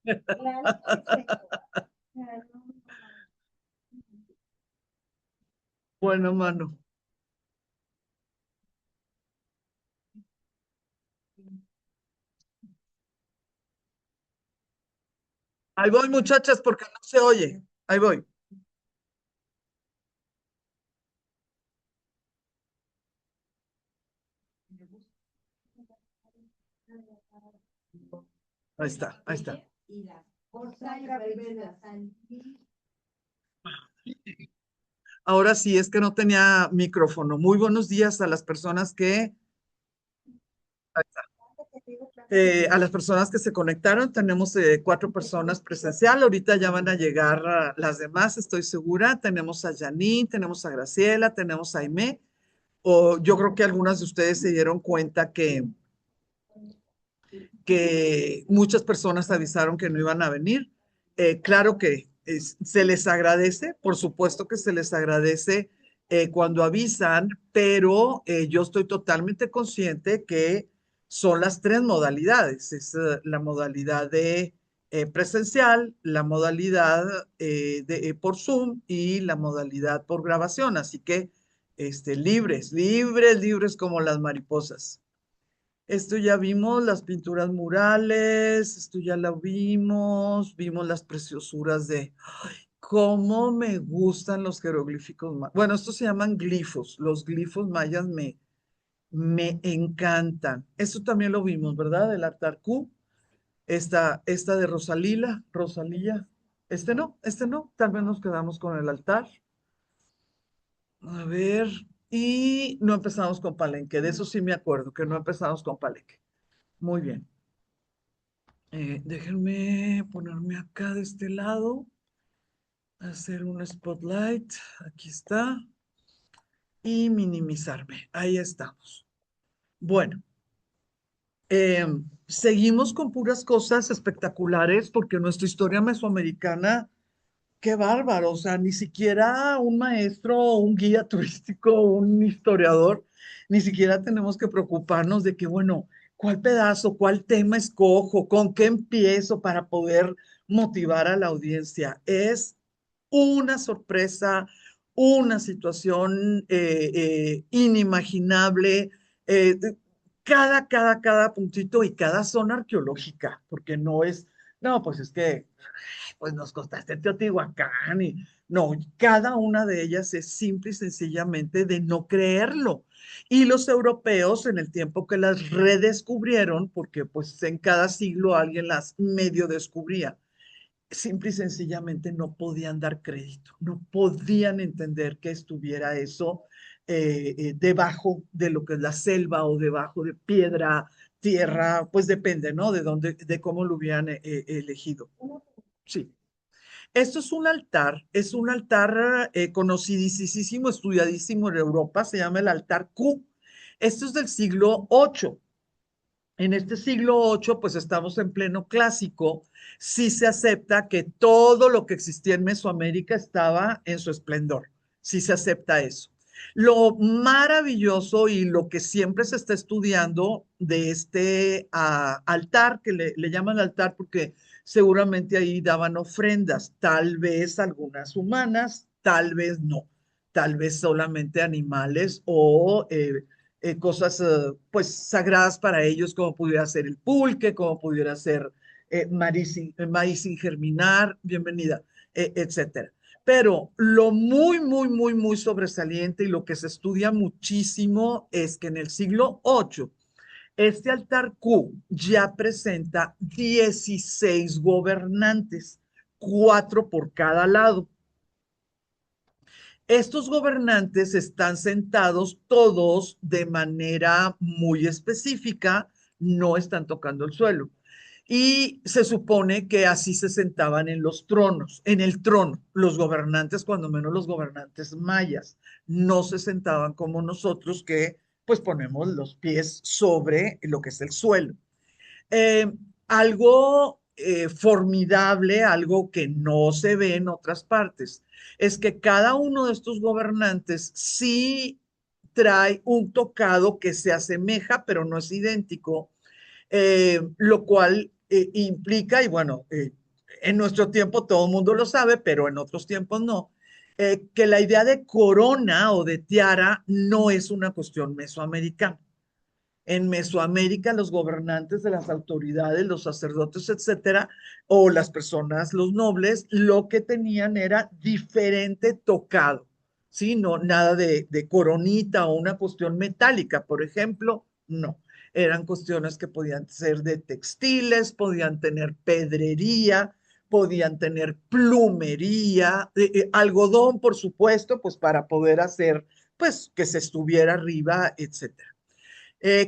Claro que sí. Claro. Bueno, mano. Ahí voy, muchachas, porque no se oye. Ahí voy. Ahí está, ahí está. Y las cosas rápidas. Ahora sí, es que no tenía micrófono. Muy buenos días a las personas que, a las personas que se conectaron. Tenemos cuatro personas presencial. Ahorita ya van a llegar las demás, estoy segura. Tenemos a Janine, tenemos a Graciela, tenemos a Aimé. O yo creo que algunas de ustedes se dieron cuenta que muchas personas avisaron que no iban a venir. Claro que se les agradece, por supuesto que se les agradece cuando avisan, pero yo estoy totalmente consciente que son las tres modalidades. Es la modalidad de presencial, la modalidad por Zoom y la modalidad por grabación. Así que libres, libres, libres como las mariposas. Esto ya vimos, las pinturas murales, esto ya lo vimos, vimos las preciosuras de cómo me gustan los jeroglíficos. Bueno, estos se llaman glifos, los glifos mayas me encantan. Esto también lo vimos, ¿verdad? El altar Q, esta de Rosalía. Este no, tal vez nos quedamos con el altar. A ver, y no empezamos con Palenque, de eso sí me acuerdo, que no empezamos con Palenque. Muy bien. Déjenme ponerme acá de este lado, hacer un spotlight, aquí está, y minimizarme. Ahí estamos. Bueno, eh, seguimos con puras cosas espectaculares porque nuestra historia mesoamericana, qué bárbaro, o sea, ni siquiera un maestro, un guía turístico, un historiador, ni siquiera tenemos que preocuparnos de que, bueno, ¿cuál pedazo, cuál tema escojo, con qué empiezo para poder motivar a la audiencia? Es una sorpresa, una situación inimaginable, cada puntito y cada zona arqueológica, porque no es, no, pues es que pues nos costaste Teotihuacán y no, cada una de ellas es simple y sencillamente de no creerlo. Y los europeos en el tiempo que las redescubrieron, porque pues en cada siglo alguien las medio descubría, simple y sencillamente no podían dar crédito, no podían entender que estuviera eso debajo de lo que es la selva o debajo de piedra, tierra, pues depende, ¿no? De dónde, de cómo lo hubieran elegido. Sí. Esto es un altar conocidísimo, estudiadísimo en Europa, se llama el altar Q. Esto es del siglo VIII. En este siglo VIII, pues estamos en pleno clásico, sí se acepta que todo lo que existía en Mesoamérica estaba en su esplendor, sí se acepta eso. Lo maravilloso y lo que siempre se está estudiando de este altar, que le llaman altar porque seguramente ahí daban ofrendas, tal vez algunas humanas, tal vez no, tal vez solamente animales o cosas pues sagradas para ellos, como pudiera ser el pulque, como pudiera ser maíz sin germinar, bienvenida, etcétera. Pero lo muy sobresaliente y lo que se estudia muchísimo es que en el siglo VIII, este altar Q ya presenta 16 gobernantes, cuatro por cada lado. Estos gobernantes están sentados todos de manera muy específica, no están tocando el suelo. Y se supone que así se sentaban en los tronos, en el trono, los gobernantes, cuando menos los gobernantes mayas, no se sentaban como nosotros que pues ponemos los pies sobre lo que es el suelo. Eh, Algo formidable, algo que no se ve en otras partes, es que cada uno de estos gobernantes sí trae un tocado que se asemeja, pero no es idéntico, lo cual implica, y bueno, en nuestro tiempo todo el mundo lo sabe, pero en otros tiempos no, que la idea de corona o de tiara no es una cuestión mesoamericana. En Mesoamérica, los gobernantes de las autoridades, los sacerdotes, etcétera, o las personas, los nobles, lo que tenían era diferente tocado, ¿sí? No, nada de coronita o una cuestión metálica, por ejemplo, no. Eran cuestiones que podían ser de textiles, podían tener pedrería, podían tener plumería, algodón, por supuesto, pues para poder hacer, pues, que se estuviera arriba, etcétera.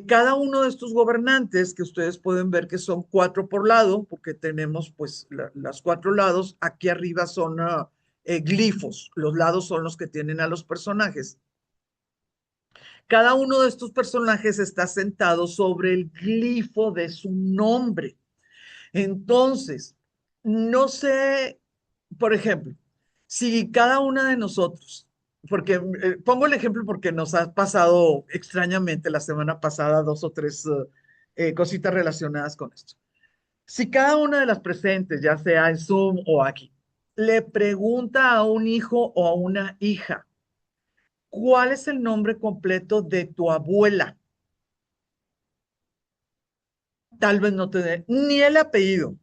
Cada uno de estos gobernantes, que ustedes pueden ver que son cuatro por lado, porque tenemos pues las cuatro lados, aquí arriba son glifos, los lados son los que tienen a los personajes. Cada uno de estos personajes está sentado sobre el glifo de su nombre. Entonces, no sé, por ejemplo, si cada una de nosotros, porque pongo el ejemplo porque nos ha pasado extrañamente la semana pasada dos o tres cositas relacionadas con esto. Si cada una de las presentes, ya sea en Zoom o aquí, le pregunta a un hijo o a una hija, ¿cuál es el nombre completo de tu abuela? Tal vez no te dé ni el apellido.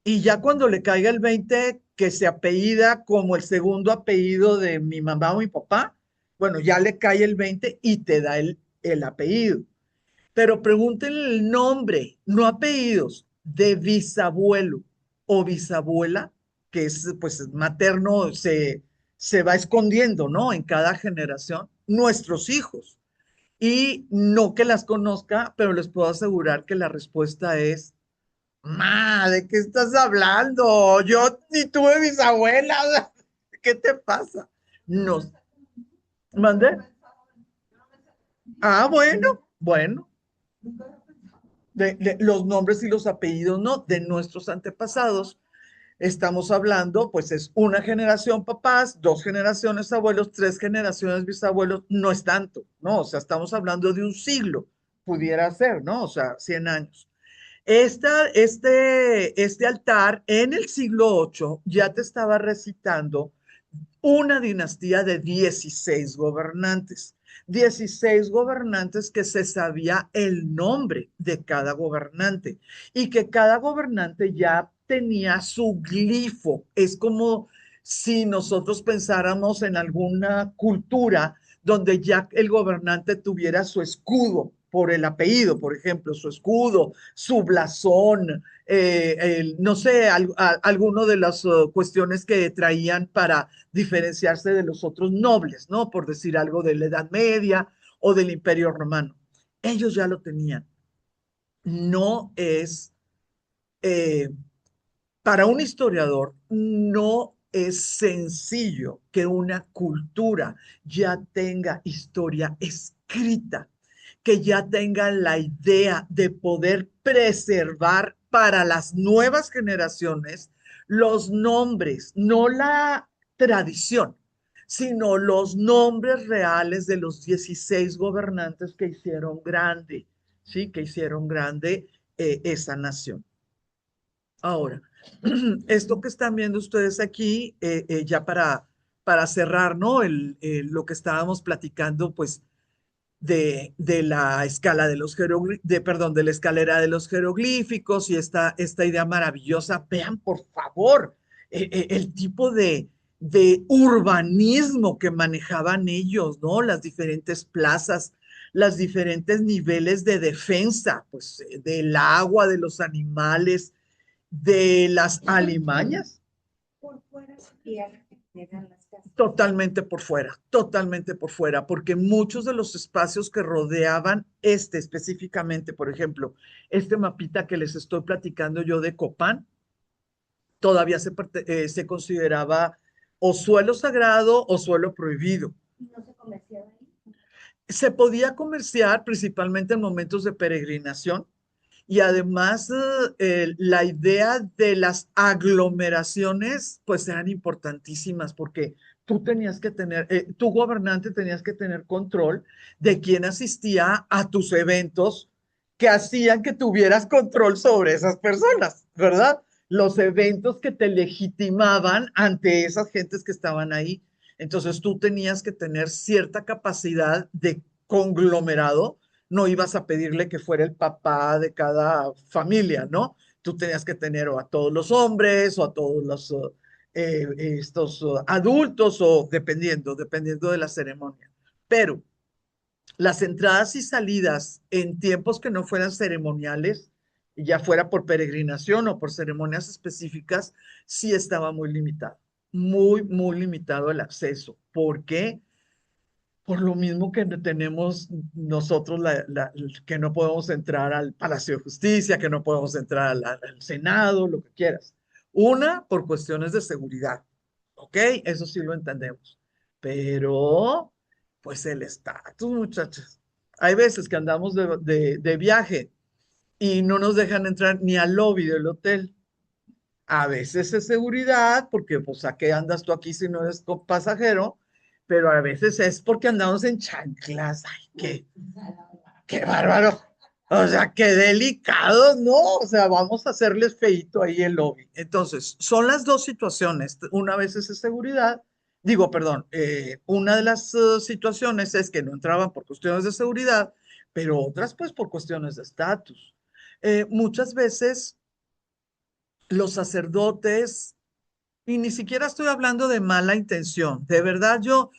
Y ya cuando le caiga el 20 que se apellida como el segundo apellido de mi mamá o mi papá, bueno, ya le cae el 20 y te da el apellido. Pero pregúntenle el nombre, no apellidos, de bisabuelo o bisabuela, que es pues materno, se va escondiendo, ¿no? En cada generación, nuestros hijos. Y no que las conozca, pero les puedo asegurar que la respuesta es Ma, ¿de qué estás hablando? Yo ni tuve bisabuela. ¿Qué te pasa? No. ¿Mandé? Ah, bueno, bueno. Los nombres y los apellidos, ¿no? De nuestros antepasados. Estamos hablando, pues es una generación papás, dos generaciones abuelos, tres generaciones bisabuelos. No es tanto, ¿no? O sea, estamos hablando de un siglo, pudiera ser, ¿no? O sea, 100 años. Este altar en el siglo VIII ya te estaba recitando una dinastía de 16 gobernantes. 16 gobernantes que se sabía el nombre de cada gobernante y que cada gobernante ya tenía su glifo. Es como si nosotros pensáramos en alguna cultura donde ya el gobernante tuviera su escudo por el apellido, por ejemplo, su escudo, su blasón, no sé, alguno de las cuestiones que traían para diferenciarse de los otros nobles, ¿no? Por decir algo de la Edad Media o del Imperio Romano. Ellos ya lo tenían. No es, eh, para un historiador, no es sencillo que una cultura ya tenga historia escrita, que ya tenga la idea de poder preservar para las nuevas generaciones los nombres, no la tradición, sino los nombres reales de los 16 gobernantes que hicieron grande, ¿sí? Que hicieron grande esa nación. Ahora, esto que están viendo ustedes aquí, ya para cerrar, ¿no? Lo que estábamos platicando, pues, de la escala de los perdón, de la escalera de los jeroglíficos y esta idea maravillosa. Vean, por favor, el tipo de urbanismo que manejaban ellos, ¿no? Las diferentes plazas, los diferentes niveles de defensa, pues, del agua, de los animales, de las alimañas. Por fuera de tierra eran las casas. Totalmente por fuera, porque muchos de los espacios que rodeaban específicamente, por ejemplo, este mapita que les estoy platicando yo de Copán, todavía se consideraba o suelo sagrado o suelo prohibido. Y no se comerciaba ahí. Se podía comerciar principalmente en momentos de peregrinación, y además, la idea de las aglomeraciones, pues eran importantísimas porque tú tenías que tener, tu gobernante tenías que tener control de quién asistía a tus eventos que hacían que tuvieras control sobre esas personas, ¿verdad? Los eventos que te legitimaban ante esas gentes que estaban ahí. Entonces tú tenías que tener cierta capacidad de conglomerado, no ibas a pedirle que fuera el papá de cada familia, ¿no? Tú tenías que tener o a todos los hombres o a todos los estos adultos o dependiendo de la ceremonia. Pero las entradas y salidas en tiempos que no fueran ceremoniales, ya fuera por peregrinación o por ceremonias específicas, sí estaba muy limitado, muy limitado el acceso. ¿Por qué? Por lo mismo que tenemos nosotros, que no podemos entrar al Palacio de Justicia, que no podemos entrar al Senado, lo que quieras. Una, por cuestiones de seguridad, ¿ok? Eso sí lo entendemos. Pero, pues el estatus, muchachos. Hay veces que andamos de viaje y no nos dejan entrar ni al lobby del hotel. A veces es seguridad, porque pues a qué andas tú aquí si no eres pasajero, pero a veces es porque andamos en chanclas. Ay, qué bárbaro. O sea, qué delicados, ¿no? O sea, vamos a hacerles feíto ahí el lobby. Entonces, son las dos situaciones. Una vez es seguridad, digo, perdón, una de las situaciones es que no entraban por cuestiones de seguridad, pero otras pues por cuestiones de estatus. Muchas veces los sacerdotes, y ni siquiera estoy hablando de mala intención, de verdad yo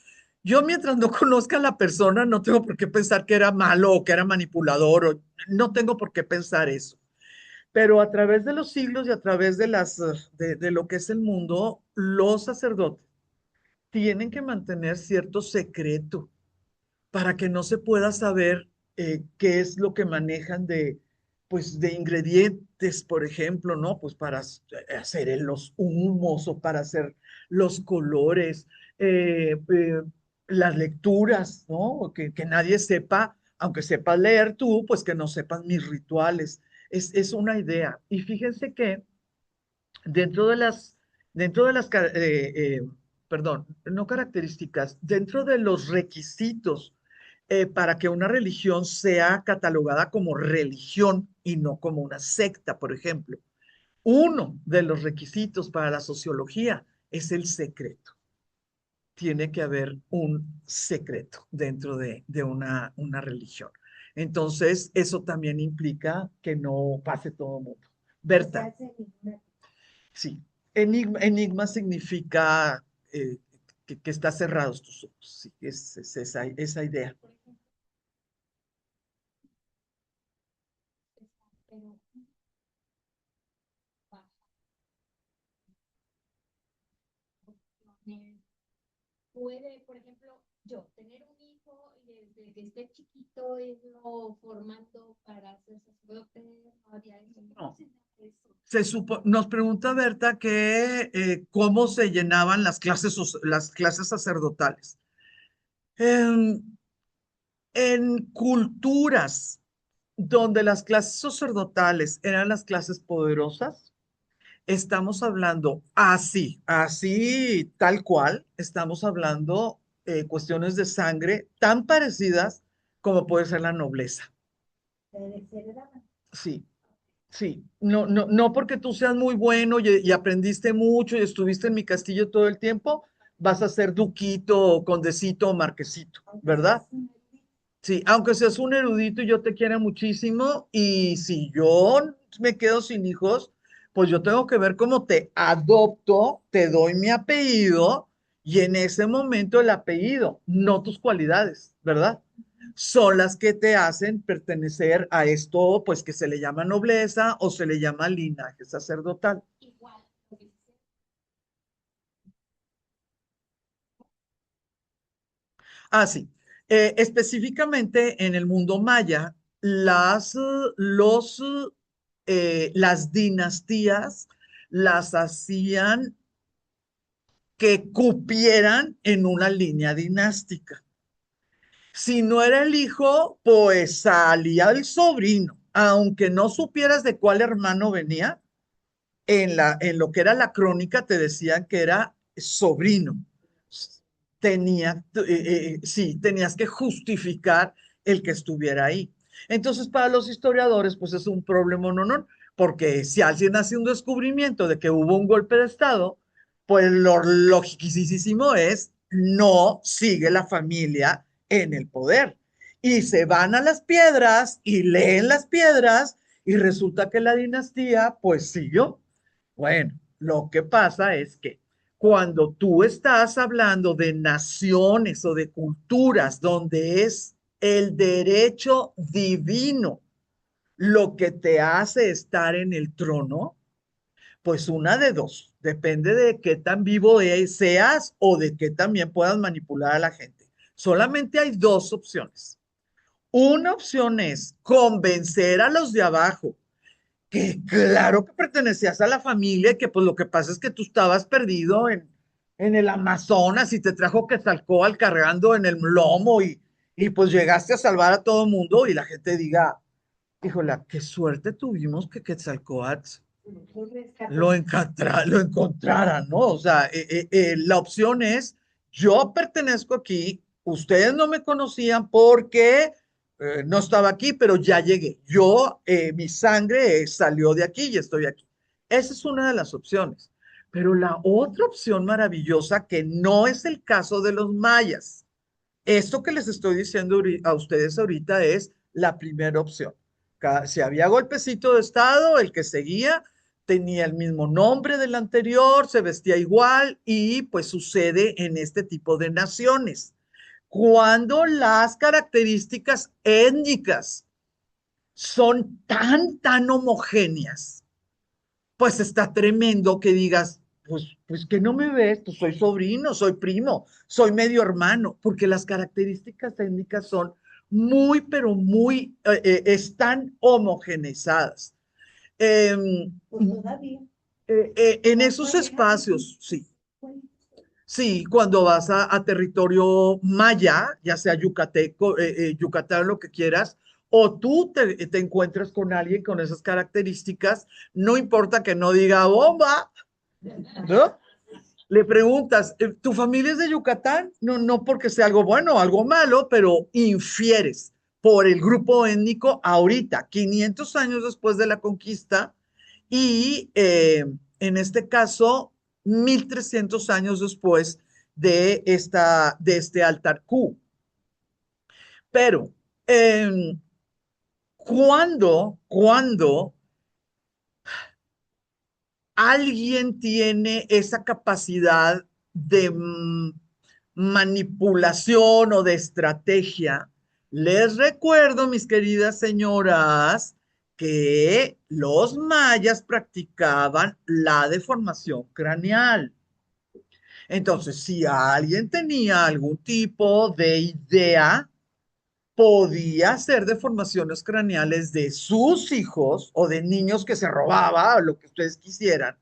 mientras no conozca a la persona no tengo por qué pensar que era malo o que era manipulador, o, no tengo por qué pensar eso. Pero a través de los siglos y a través de lo que es el mundo, los sacerdotes tienen que mantener cierto secreto para que no se pueda saber qué es lo que manejan pues, de ingredientes, por ejemplo, ¿no? Pues para hacer los humos o para hacer los colores, las lecturas, ¿no? Que nadie sepa, aunque sepas leer tú, pues que no sepas mis rituales. Es una idea. Y fíjense que dentro de las, perdón, no características, dentro de los requisitos para que una religión sea catalogada como religión y no como una secta, por ejemplo. Uno de los requisitos para la sociología es el secreto. Tiene que haber un secreto dentro de una religión. Entonces, eso también implica que no pase todo el mundo. Que se Berta, hace enigmático. sí, enigma significa que está cerrados tus ojos. Sí, es esa idea. Por ejemplo, pero baja cuestiones. Puede, por ejemplo, yo tener un hijo y desde que esté chiquito irlo formando para ser sacerdote, no había eso. No. Eso. Nos pregunta Berta que cómo se llenaban las clases sacerdotales. En, en culturas donde las clases sacerdotales eran las clases poderosas, estamos hablando así, tal cual, estamos hablando cuestiones de sangre tan parecidas como puede ser la nobleza. Se heredaba. Sí, sí, no porque tú seas muy bueno y aprendiste mucho y estuviste en mi castillo todo el tiempo, vas a ser duquito, condecito o marquesito, Aunque ¿verdad? seas un erudito. Sí, aunque seas un erudito y yo te quiera muchísimo, y si yo me quedo sin hijos, pues yo tengo que ver cómo te adopto, te doy mi apellido, y en ese momento el apellido, no tus cualidades, ¿verdad? Son las que te hacen pertenecer a esto, pues que se le llama nobleza o se le llama linaje sacerdotal. Igual, lo que dice, Ah, sí. Específicamente en el mundo maya, las dinastías las hacían que cupieran en una línea dinástica. Si no era el hijo, pues salía el sobrino. Aunque no supieras de cuál hermano venía, en lo que era la crónica te decían que era sobrino. Sí, tenías que justificar el que estuviera ahí. Entonces, para los historiadores, pues es un problema, no, porque si alguien hace un descubrimiento de que hubo un golpe de Estado, pues lo logiquísimo es no sigue la familia en el poder. Y se van a las piedras y leen las piedras y resulta que la dinastía, pues siguió. Bueno, lo que pasa es que cuando tú estás hablando de naciones o de culturas donde es el derecho divino lo que te hace estar en el trono, pues una de dos, depende de qué tan vivo seas o de qué también puedas manipular a la gente. Solamente hay dos opciones. Una opción es convencer a los de abajo que claro que pertenecías a la familia y que pues lo que pasa es que tú estabas perdido en el Amazonas y te trajo Quetzalcóatl cargando en el lomo y pues llegaste a salvar a todo el mundo y la gente diga, híjole, qué suerte tuvimos que Quetzalcóatl lo encontraran, ¿no? O sea, la opción es, yo pertenezco aquí, ustedes no me conocían porque no estaba aquí, pero ya llegué. Mi sangre salió de aquí y estoy aquí. Esa es una de las opciones. Pero la otra opción maravillosa, que no es el caso de los mayas, esto que les estoy diciendo a ustedes ahorita es la primera opción. Si había golpecito de estado, el que seguía tenía el mismo nombre del anterior, se vestía igual y pues sucede en este tipo de naciones. Cuando las características étnicas son tan homogéneas, pues está tremendo que digas, pues que no me ves, pues soy sobrino, soy primo, soy medio hermano, porque las características étnicas son muy, pero muy, están homogeneizadas. Eh, Pues todavía. en esos espacios, sí. Sí, cuando vas a territorio maya, ya sea yucateco, yucatán, lo que quieras, o tú te encuentras con alguien con esas características, no importa que no diga bomba, ¿no? Le preguntas, ¿tu familia es de Yucatán? No, no porque sea algo bueno o algo malo, pero infieres por el grupo étnico ahorita, 500 años después de la conquista, y en este caso, 1300 años después de este altar Q. Pero, eh, cuando alguien tiene esa capacidad de manipulación o de estrategia, les recuerdo, mis queridas señoras, que los mayas practicaban la deformación craneal. Entonces, si alguien tenía algún tipo de idea, podía hacer deformaciones craneales de sus hijos o de niños que se robaba, o lo que ustedes quisieran.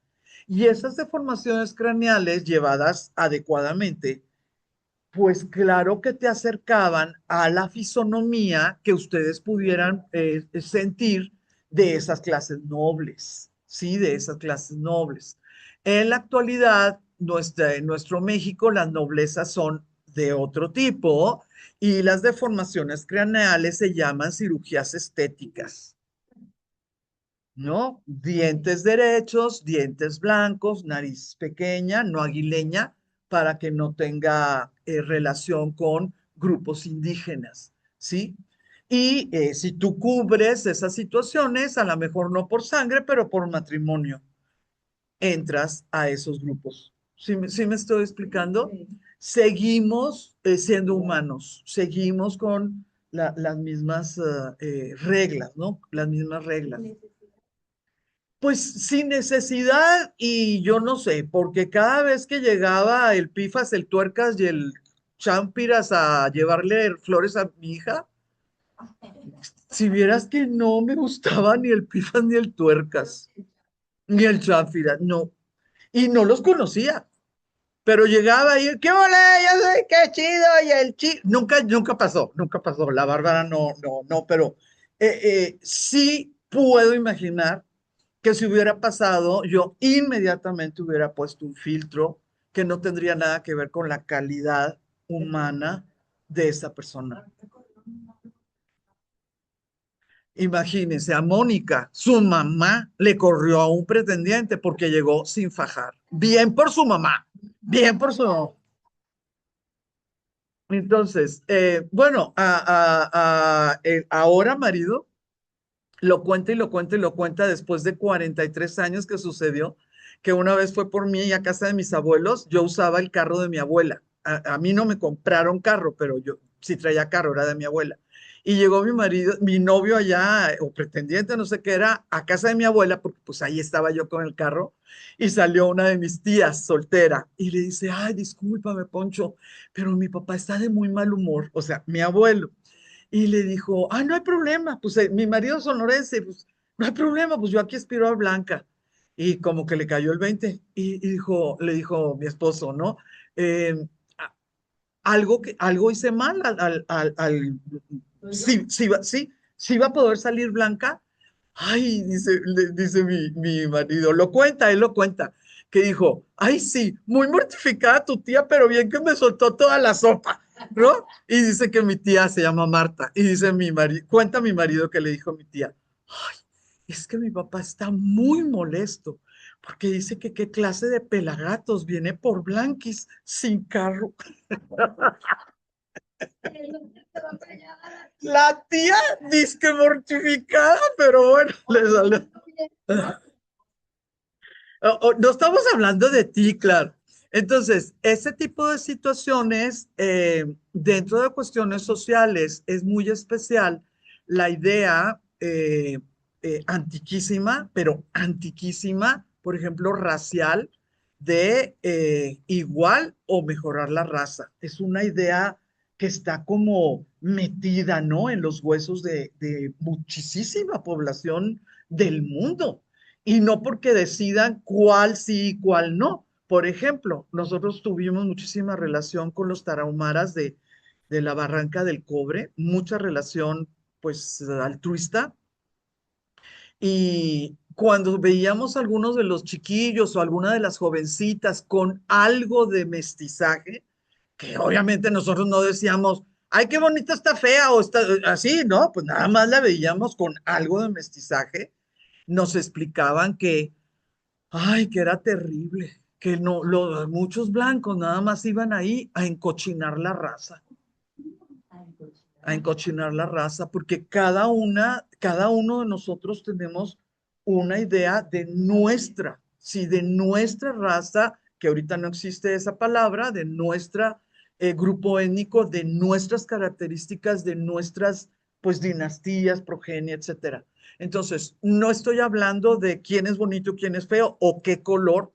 Y esas deformaciones craneales llevadas adecuadamente, pues claro que te acercaban a la fisonomía que ustedes pudieran sentir de esas clases nobles, ¿sí? De esas clases nobles. En la actualidad, en nuestro México, las noblezas son de otro tipo y las deformaciones craneales se llaman cirugías estéticas, ¿no? Dientes derechos, dientes blancos, nariz pequeña, no aguileña, para que no tenga relación con grupos indígenas, ¿sí? Y si tú cubres esas situaciones, a lo mejor no por sangre, pero por matrimonio, entras a esos grupos. ¿Sí me estoy explicando? Seguimos siendo humanos, seguimos con las mismas reglas, ¿no? Las mismas reglas. Pues sin necesidad y yo no sé, porque cada vez que llegaba el Pifas, el Tuercas y el Champiras a llevarle flores a mi hija, si vieras que no me gustaba ni el Pifas ni el Tuercas, ni el Champiras, no. Y no los conocía, pero llegaba y, ¿qué ole? Ya sé, qué chido, y el chido. Nunca pasó. La Bárbara no, pero sí puedo imaginar que si hubiera pasado, yo inmediatamente hubiera puesto un filtro que no tendría nada que ver con la calidad humana de esa persona. Imagínense, a Mónica, su mamá le corrió a un pretendiente porque llegó sin fajar. Bien por su mamá, bien por su mamá. Entonces, bueno, el ahora marido lo cuenta y lo cuenta y lo cuenta después de 43 años que sucedió, que una vez fue por mí a casa de mis abuelos, yo usaba el carro de mi abuela. A mí no me compraron carro, pero yo sí traía carro, era de mi abuela. Y llegó mi marido, mi novio allá, o pretendiente, no sé qué era, a casa de mi abuela, porque pues ahí estaba yo con el carro, y salió una de mis tías soltera, y le dice, ay, discúlpame, Poncho, pero mi papá está de muy mal humor, o sea, mi abuelo. Y le dijo, ah, no hay problema, pues mi marido es sonorense, pues no hay problema, pues yo aquí aspiro a Blanca. Y como que le cayó el 20 y dijo, le dijo mi esposo, ¿no? Eh, algo hice mal sí, sí va a poder salir Blanca. Ay, dice mi marido, lo cuenta, él lo cuenta, que dijo, ay, sí, muy mortificada tu tía, pero bien que me soltó toda la sopa, ¿no? Y dice que mi tía se llama Marta, y dice mi marido, cuenta mi marido que le dijo mi tía, ay, es que mi papá está muy molesto, porque dice que qué clase de pelagatos viene por Blanquis sin carro. La tía disque mortificada, pero bueno, le salió. No estamos hablando de ti, claro. Entonces, ese tipo de situaciones, dentro de cuestiones sociales, es muy especial la idea antiquísima, pero antiquísima, por ejemplo, racial, de igual o mejorar la raza. Es una idea que está como metida, ¿no? En los huesos de muchísima población del mundo y no porque decidan cuál sí y cuál no. Por ejemplo, nosotros tuvimos muchísima relación con los tarahumaras de la Barranca del Cobre, mucha relación pues altruista, y cuando veíamos algunos de los chiquillos o alguna de las jovencitas con algo de mestizaje, que obviamente nosotros no decíamos, ay, qué bonita está fea o está así, ¿no? Pues nada más la veíamos con algo de mestizaje, nos explicaban que ay, que era terrible, que no, muchos blancos nada más iban ahí a encochinar la raza, a encochinar la raza, porque cada uno de nosotros tenemos una idea de nuestra, sí, de nuestra raza, que ahorita no existe esa palabra, de nuestra grupo étnico, de nuestras características, de nuestras, pues, dinastías, progenie, etcétera. Entonces, no estoy hablando de quién es bonito, quién es feo o qué color,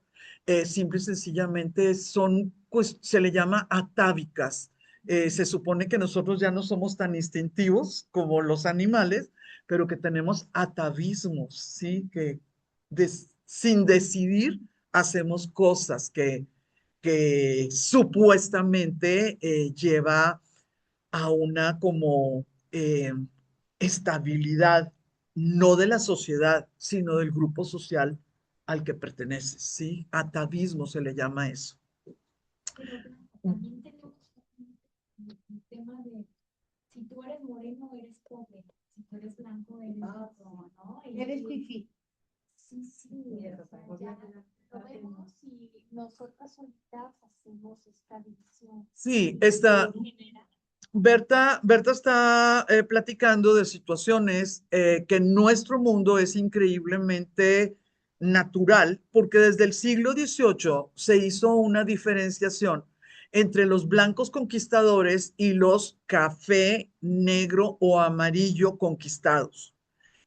simple y sencillamente son, pues, se le llama atávicas. Se supone que nosotros ya no somos tan instintivos como los animales, pero que tenemos atavismos, ¿sí? Que sin decidir hacemos cosas que supuestamente lleva a una como estabilidad, no de la sociedad, sino del grupo social al que perteneces, ¿sí? Atavismo se le llama eso. Pero Blanca, también tenemos un tema de si tú eres moreno, eres pobre, si tú eres blanco, eres rico, ¿no? Eres fifí. Sí, sí, o sea, ya lo vemos y nosotras solitas hacemos esta división. Sí, está, Berta está platicando de situaciones que en nuestro mundo es increíblemente natural, porque desde el siglo XVIII se hizo una diferenciación entre los blancos conquistadores y los café, negro o amarillo conquistados.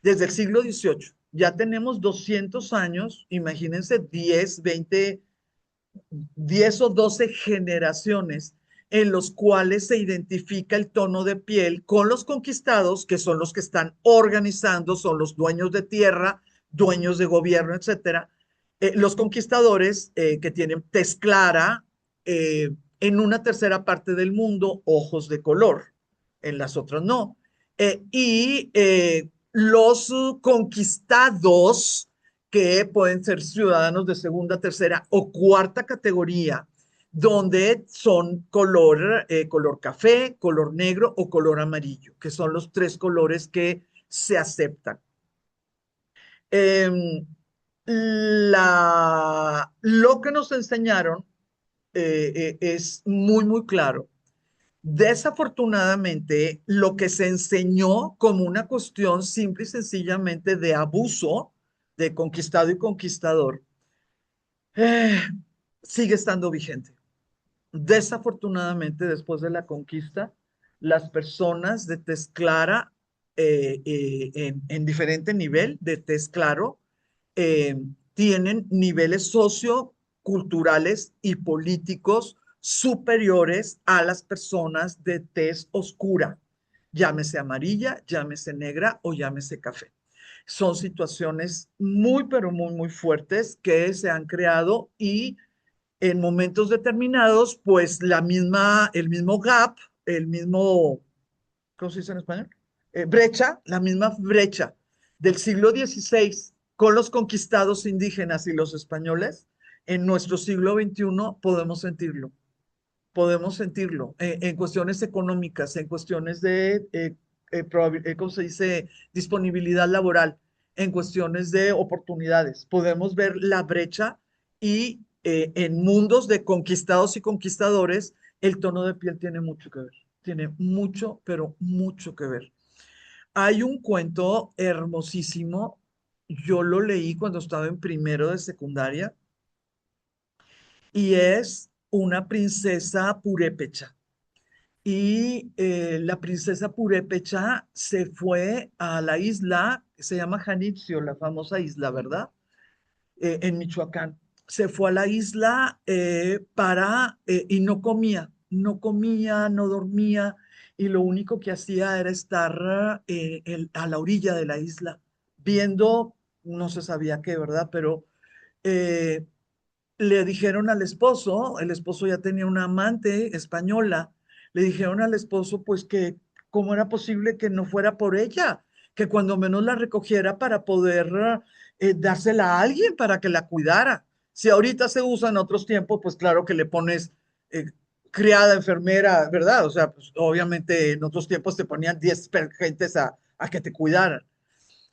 Desde el siglo XVIII. Ya tenemos 200 años, imagínense 10, 20, 10 o 12 generaciones en los cuales se identifica el tono de piel con los conquistados, que son los que están organizando, son los dueños de tierra, dueños de gobierno, etcétera. Los conquistadores que tienen tez clara, en una tercera parte del mundo, ojos de color, en las otras no. Los conquistados, que pueden ser ciudadanos de segunda, tercera o cuarta categoría, donde son color café, color negro o color amarillo, que son los tres colores que se aceptan. Em, lo que nos enseñaron es muy, muy claro. Desafortunadamente, lo que se enseñó como una cuestión simple y sencillamente de abuso de conquistado y conquistador, eh, sigue estando vigente. Desafortunadamente, después de la conquista, las personas de tez clara, en diferente nivel de tez claro, eh, tienen niveles socioculturales y políticos superiores a las personas de tez oscura, llámese amarilla, llámese negra o llámese café. Son situaciones muy, pero muy, muy fuertes que se han creado y en momentos determinados, pues el mismo gap, el mismo, ¿cómo se dice en español? Brecha, la misma brecha del siglo XVI con los conquistados indígenas y los españoles, en nuestro siglo XXI podemos sentirlo en cuestiones económicas, en cuestiones de, ¿cómo se dice?, disponibilidad laboral, en cuestiones de oportunidades. Podemos ver la brecha y en mundos de conquistados y conquistadores, el tono de piel tiene mucho que ver. Tiene mucho, pero mucho que ver. Hay un cuento hermosísimo, yo lo leí cuando estaba en primero de secundaria, y es una princesa purépecha. Y la princesa purépecha se fue a la isla, que se llama Janitzio, la famosa isla, ¿verdad? En Michoacán. Se fue a la isla y no comía, no comía, no dormía, y lo único que hacía era estar a la orilla de la isla, viendo, no se sabía qué, ¿verdad? Pero eh, le dijeron al esposo, el esposo ya tenía una amante española, le dijeron al esposo pues que cómo era posible que no fuera por ella, que cuando menos la recogiera para poder dársela a alguien para que la cuidara. Si ahorita se usa en otros tiempos, pues claro que le pones eh, criada, enfermera, ¿verdad? O sea, pues obviamente en otros tiempos te ponían 10 gentes a que te cuidaran.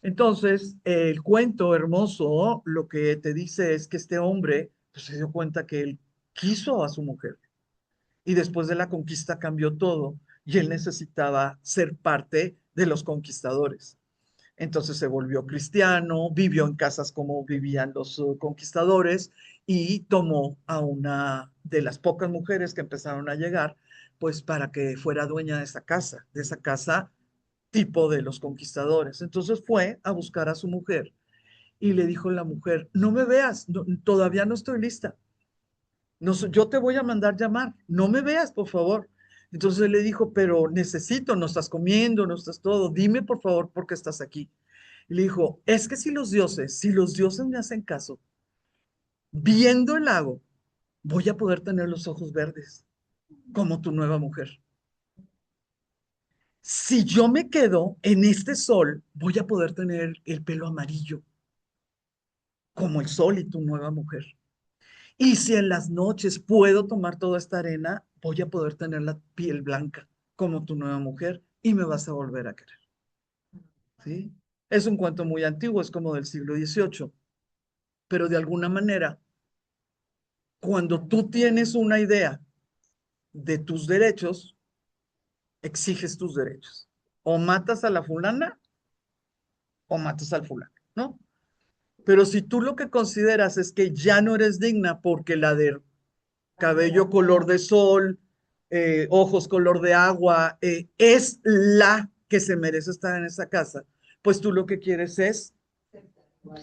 Entonces, el cuento hermoso lo que te dice es que este hombre pues, se dio cuenta que él quiso a su mujer y después de la conquista cambió todo y él necesitaba ser parte de los conquistadores. Entonces se volvió cristiano, vivió en casas como vivían los conquistadores y tomó a una de las pocas mujeres que empezaron a llegar, pues para que fuera dueña de esa casa tipo de los conquistadores. Entonces fue a buscar a su mujer y le dijo la mujer, no me veas, todavía no estoy lista. No, yo te voy a mandar llamar, no me veas, por favor. Entonces él le dijo, pero necesito, no estás comiendo, no estás todo, dime por favor por qué estás aquí. Y le dijo, es que si los dioses me hacen caso, viendo el lago, voy a poder tener los ojos verdes, como tu nueva mujer. Si yo me quedo en este sol, voy a poder tener el pelo amarillo, como el sol y tu nueva mujer. Y si en las noches puedo tomar toda esta arena, voy a poder tener la piel blanca, como tu nueva mujer, y me vas a volver a querer. ¿Sí? Es un cuento muy antiguo, es como del siglo XVIII, pero de alguna manera, cuando tú tienes una idea de tus derechos, exiges tus derechos. O matas a la fulana o matas al fulano, ¿no? Pero si tú lo que consideras es que ya no eres digna porque la de cabello color de sol, ojos color de agua, es la que se merece estar en esa casa, pues tú lo que quieres es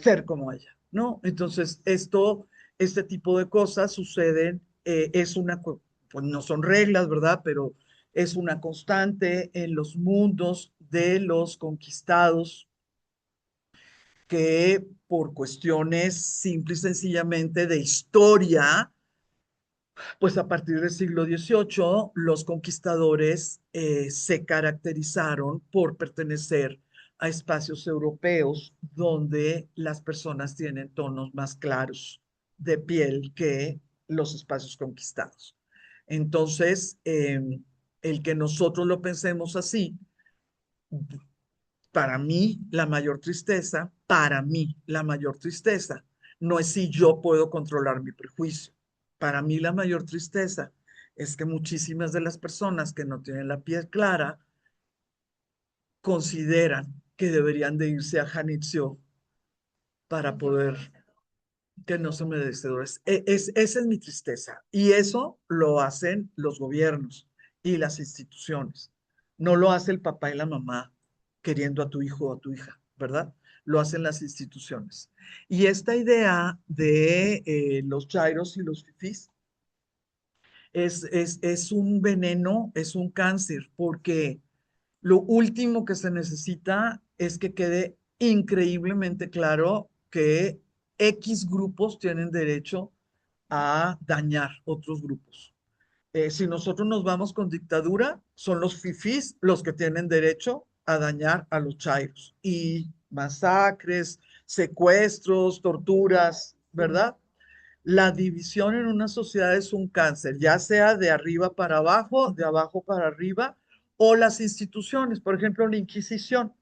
ser como ella, ¿no? Entonces, este tipo de cosas suceden, pues no son reglas, ¿verdad? Pero es una constante en los mundos de los conquistados que por cuestiones simple y sencillamente de historia, pues a partir del siglo XVIII, los conquistadores se caracterizaron por pertenecer a espacios europeos donde las personas tienen tonos más claros de piel que los espacios conquistados. Entonces, el que nosotros lo pensemos así Para mí, la mayor tristeza, para mí, la mayor tristeza, no es si yo puedo controlar mi prejuicio. Para mí, la mayor tristeza es que muchísimas de las personas que no tienen la piel clara consideran que deberían de irse a Janitzio para Sentirse poder merecedor. que no son merecedores. Esa es mi tristeza. Y eso lo hacen los gobiernos y las instituciones. No lo hace el papá y la mamá queriendo a tu hijo o a tu hija, ¿verdad? Lo hacen las instituciones. Y esta idea de los chairos y los fifís es un veneno, es un cáncer, porque lo último que se necesita es que quede increíblemente claro que X grupos tienen derecho a dañar otros grupos. Si nosotros nos vamos con dictadura, son los fifís los que tienen derecho a dañar a los chairos. Y masacres, secuestros, torturas, ¿verdad? La división en una sociedad es un cáncer, ya sea de arriba para abajo, de abajo para arriba, o las instituciones, por ejemplo, la Inquisición.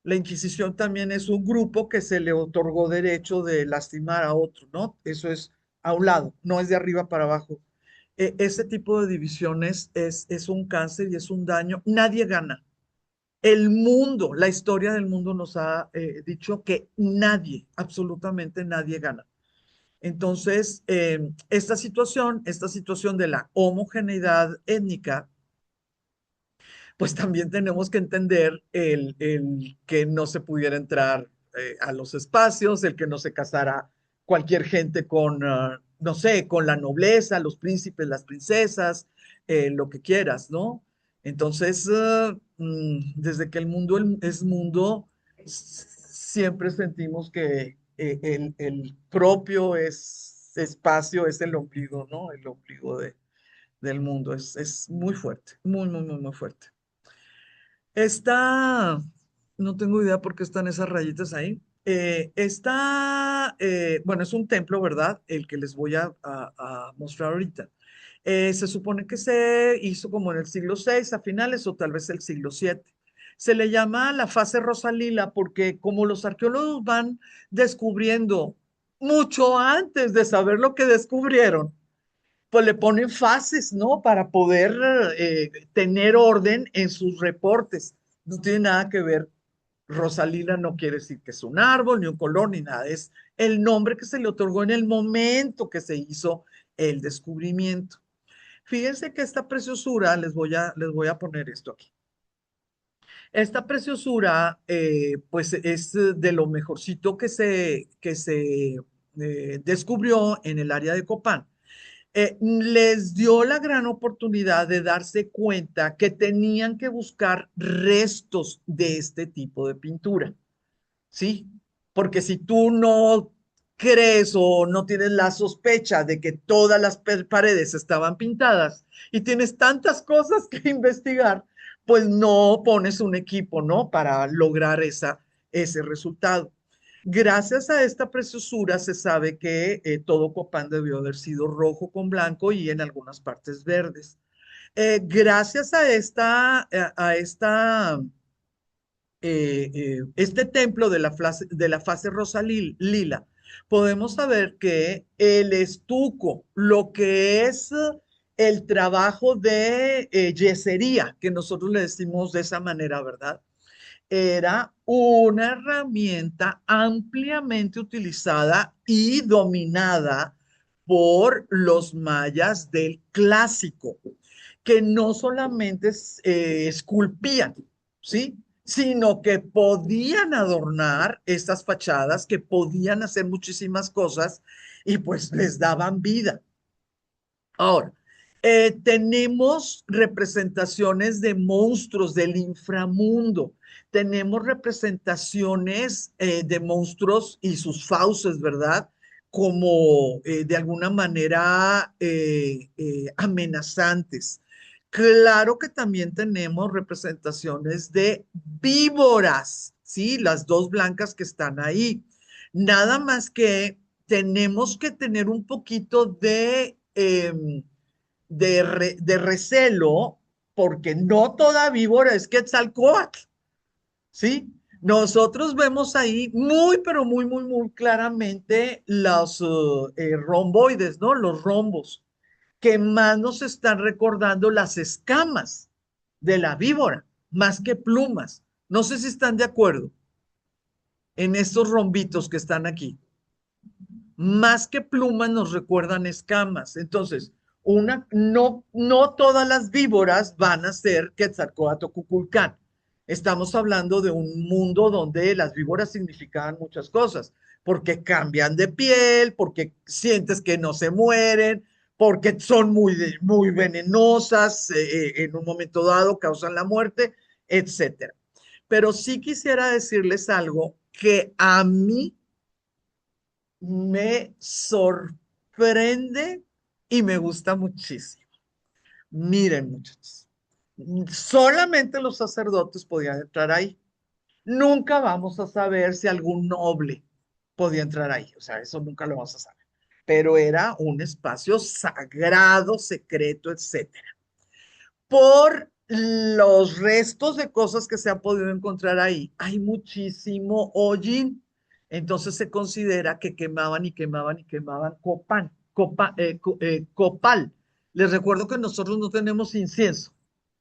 La Inquisición también es un grupo que se le otorgó derecho de lastimar a otro, ¿no? Eso es a un lado, no es de arriba para abajo. Ese tipo de divisiones es un cáncer y es un daño. Nadie gana. El mundo, la historia del mundo nos ha dicho que nadie, absolutamente nadie gana. Entonces, esta situación de la homogeneidad étnica, pues también tenemos que entender el que no se pudiera entrar a los espacios, el que no se casara cualquier gente con, no sé, con la nobleza, los príncipes, las princesas, lo que quieras, ¿no? Entonces, desde que el mundo es mundo, siempre sentimos que el propio es espacio, es el ombligo, ¿no? El ombligo del mundo. Es muy fuerte, muy, muy, muy, muy fuerte. Está, no tengo idea por qué están esas rayitas ahí. Bueno, es un templo, ¿verdad? El que les voy a mostrar ahorita. Se supone que se hizo como en el siglo VI a finales o tal vez el siglo VII. Se le llama la fase Rosalila porque como los arqueólogos van descubriendo mucho antes de saber lo que descubrieron, pues le ponen fases, ¿no? Para poder tener orden en sus reportes. No tiene nada que ver. Rosalila no quiere decir que es un árbol, ni un color, ni nada. Es el nombre que se le otorgó en el momento que se hizo el descubrimiento. Fíjense que esta preciosura, les voy a poner esto aquí. Esta preciosura, pues es de lo mejorcito que se descubrió en el área de Copán. Les dio la gran oportunidad de darse cuenta que tenían que buscar restos de este tipo de pintura, ¿sí? Porque si tú no crees o no tienes la sospecha de que todas las paredes estaban pintadas y tienes tantas cosas que investigar, pues no pones un equipo, ¿no? Para lograr ese resultado. Gracias a esta preciosura se sabe que todo Copán debió haber sido rojo con blanco y en algunas partes verdes. Gracias a esta este templo de la fase rosa lila, podemos saber que el estuco, lo que es el trabajo de yesería, que nosotros le decimos de esa manera, ¿verdad? Era una herramienta ampliamente utilizada y dominada por los mayas del clásico, que no solamente esculpían, ¿sí? Sino que podían adornar estas fachadas, que podían hacer muchísimas cosas y pues les daban vida. Ahora, tenemos representaciones de monstruos del inframundo, tenemos representaciones de monstruos y sus fauces, ¿verdad? Como de alguna manera amenazantes. Claro que también tenemos representaciones de víboras, ¿sí? Las dos blancas que están ahí. Nada más que tenemos que tener un poquito de recelo, porque no toda víbora es Quetzalcóatl, ¿sí? Nosotros vemos ahí muy, pero muy, muy, muy claramente los romboides, ¿no? Los rombos, que más nos están recordando las escamas de la víbora, más que plumas. No sé si están de acuerdo en estos rombitos que están aquí. Más que plumas nos recuerdan escamas. Entonces, no todas las víboras van a ser Quetzalcóatl o Cuculcán. Estamos hablando de un mundo donde las víboras significaban muchas cosas, porque cambian de piel, porque sientes que no se mueren, porque son muy venenosas, en un momento dado causan la muerte, etcétera. Pero sí quisiera decirles algo que a mí me sorprende y me gusta muchísimo. Miren, muchachos, solamente los sacerdotes podían entrar ahí. Nunca vamos a saber si algún noble podía entrar ahí. O sea, eso nunca lo vamos a saber. Pero era un espacio sagrado, secreto, etcétera. Por los restos de cosas que se han podido encontrar ahí, hay muchísimo hollín. Entonces se considera que quemaban y quemaban y quemaban copal. Les recuerdo que nosotros no tenemos incienso.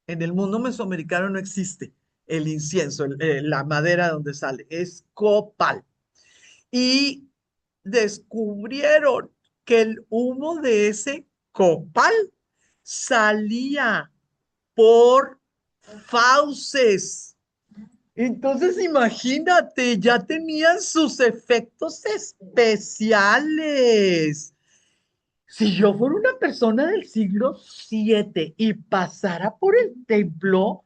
En el mundo mesoamericano no existe el incienso, la madera donde sale, es copal. Y descubrieron que el humo de ese copal salía por fauces. Entonces, imagínate, ya tenían sus efectos especiales. Si yo fuera una persona del siglo VII y pasara por el templo,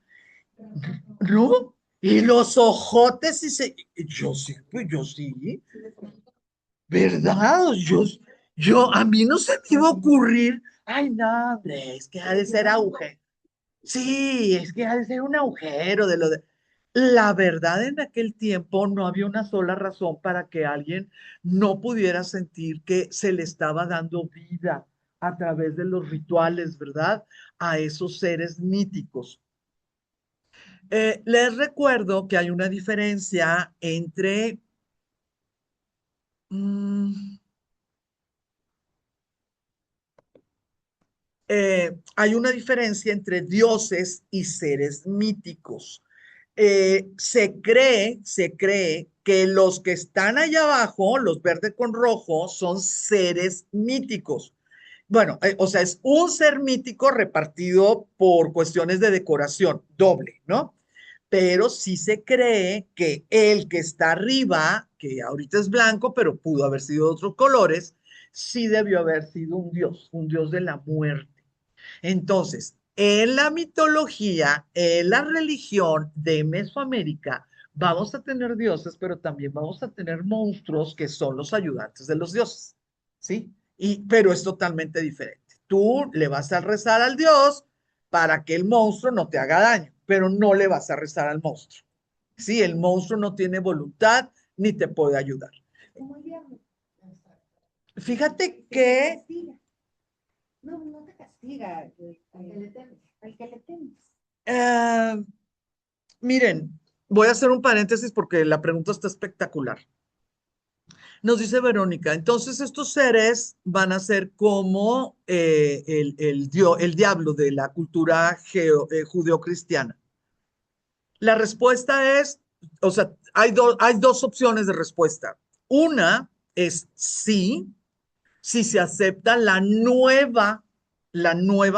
¿no? Y los ojotes, yo sí, pues yo sí, ¿verdad? A mí no se me iba a ocurrir, ay, no, hombre, es que ha de ser agujero. Sí, es que ha de ser un agujero de lo de... La verdad, en aquel tiempo no había una sola razón para que alguien no pudiera sentir que se le estaba dando vida a través de los rituales, ¿verdad? A esos seres míticos. Les recuerdo que hay una diferencia entre... mm, hay una diferencia entre dioses y seres míticos. Se cree que los que están allá abajo, los verdes con rojo, son seres míticos. Bueno, o sea, es un ser mítico repartido por cuestiones de decoración, doble, ¿no? Pero sí se cree que el que está arriba, que ahorita es blanco, pero pudo haber sido de otros colores, sí debió haber sido un dios de la muerte. Entonces, en la mitología, en la religión de Mesoamérica, vamos a tener dioses, pero también vamos a tener monstruos que son los ayudantes de los dioses, ¿sí? Pero es totalmente diferente. Tú le vas a rezar al dios para que el monstruo no te haga daño, pero no le vas a rezar al monstruo. Sí, el monstruo no tiene voluntad ni te puede ayudar. Como el diablo. Fíjate Que te que castiga. No, no te castiga. Al que le temes. Al que le temes. eh, miren, voy a hacer un paréntesis porque la pregunta está espectacular. Nos dice Verónica, entonces estos seres van a ser como el diablo de la cultura judeocristiana. La respuesta es, o sea, hay dos opciones de respuesta. Una es sí, si se acepta la nueva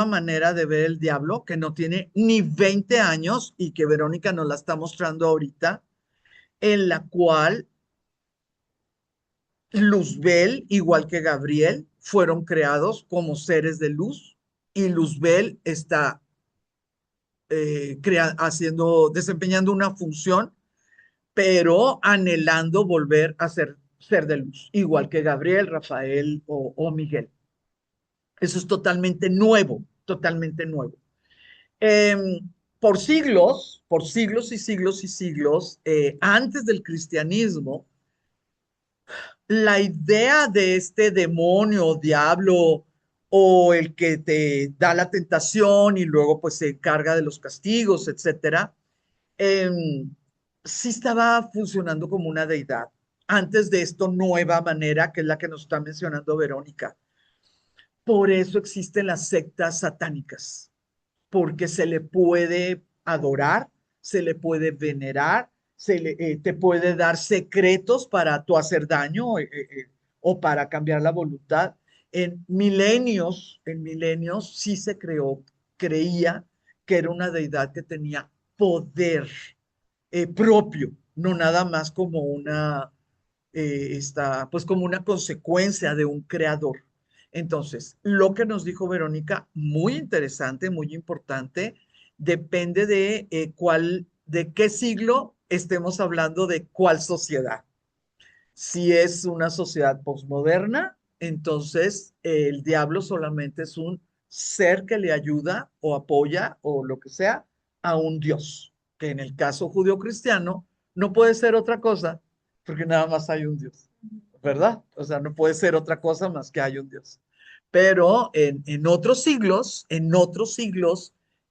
manera de ver el diablo, que no tiene ni 20 años y que Verónica nos la está mostrando ahorita, en la cual Luzbel, igual que Gabriel, fueron creados como seres de luz y Luzbel está desempeñando una función, pero anhelando volver a ser de luz, igual que Gabriel, Rafael o Miguel. Eso es totalmente nuevo, totalmente nuevo. Eh, por siglos y siglos y siglos, antes del cristianismo, la idea de este demonio o diablo o el que te da la tentación y luego pues se encarga de los castigos, etcétera, eh, sí estaba funcionando como una deidad. Antes de esto, nueva manera, que es la que nos está mencionando Verónica. Por eso existen las sectas satánicas, porque se le puede adorar, se le puede venerar, te puede dar secretos para tú hacer daño o para cambiar la voluntad. En milenios sí se creía que era una deidad que tenía poder propio, no nada más como pues como una consecuencia de un creador. Entonces, lo que nos dijo Verónica, muy interesante, muy importante, depende de qué siglo estemos hablando de cuál sociedad. Si es una sociedad posmoderna, entonces el diablo solamente es un ser que le ayuda o apoya o lo que sea a un Dios, que en el caso judío-cristiano no puede ser otra cosa porque nada más hay un Dios, ¿verdad? O sea, no puede ser otra cosa más que hay un Dios. Pero en otros siglos,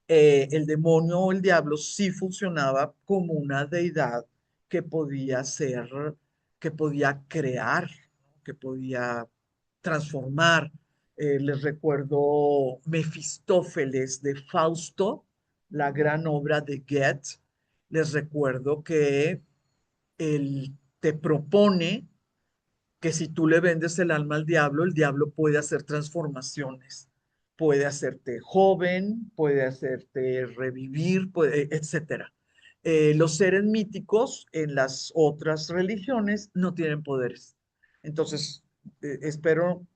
el demonio o el diablo sí funcionaba como una deidad que podía ser que podía crear, que podía transformar. Les recuerdo Mefistófeles de Fausto, la gran obra de Goethe. Les recuerdo que él te propone que si tú le vendes el diablo puede hacer transformaciones, puede hacerte joven, puede hacerte revivir, etcétera. Los seres míticos en las otras religiones no tienen poderes. Entonces, espero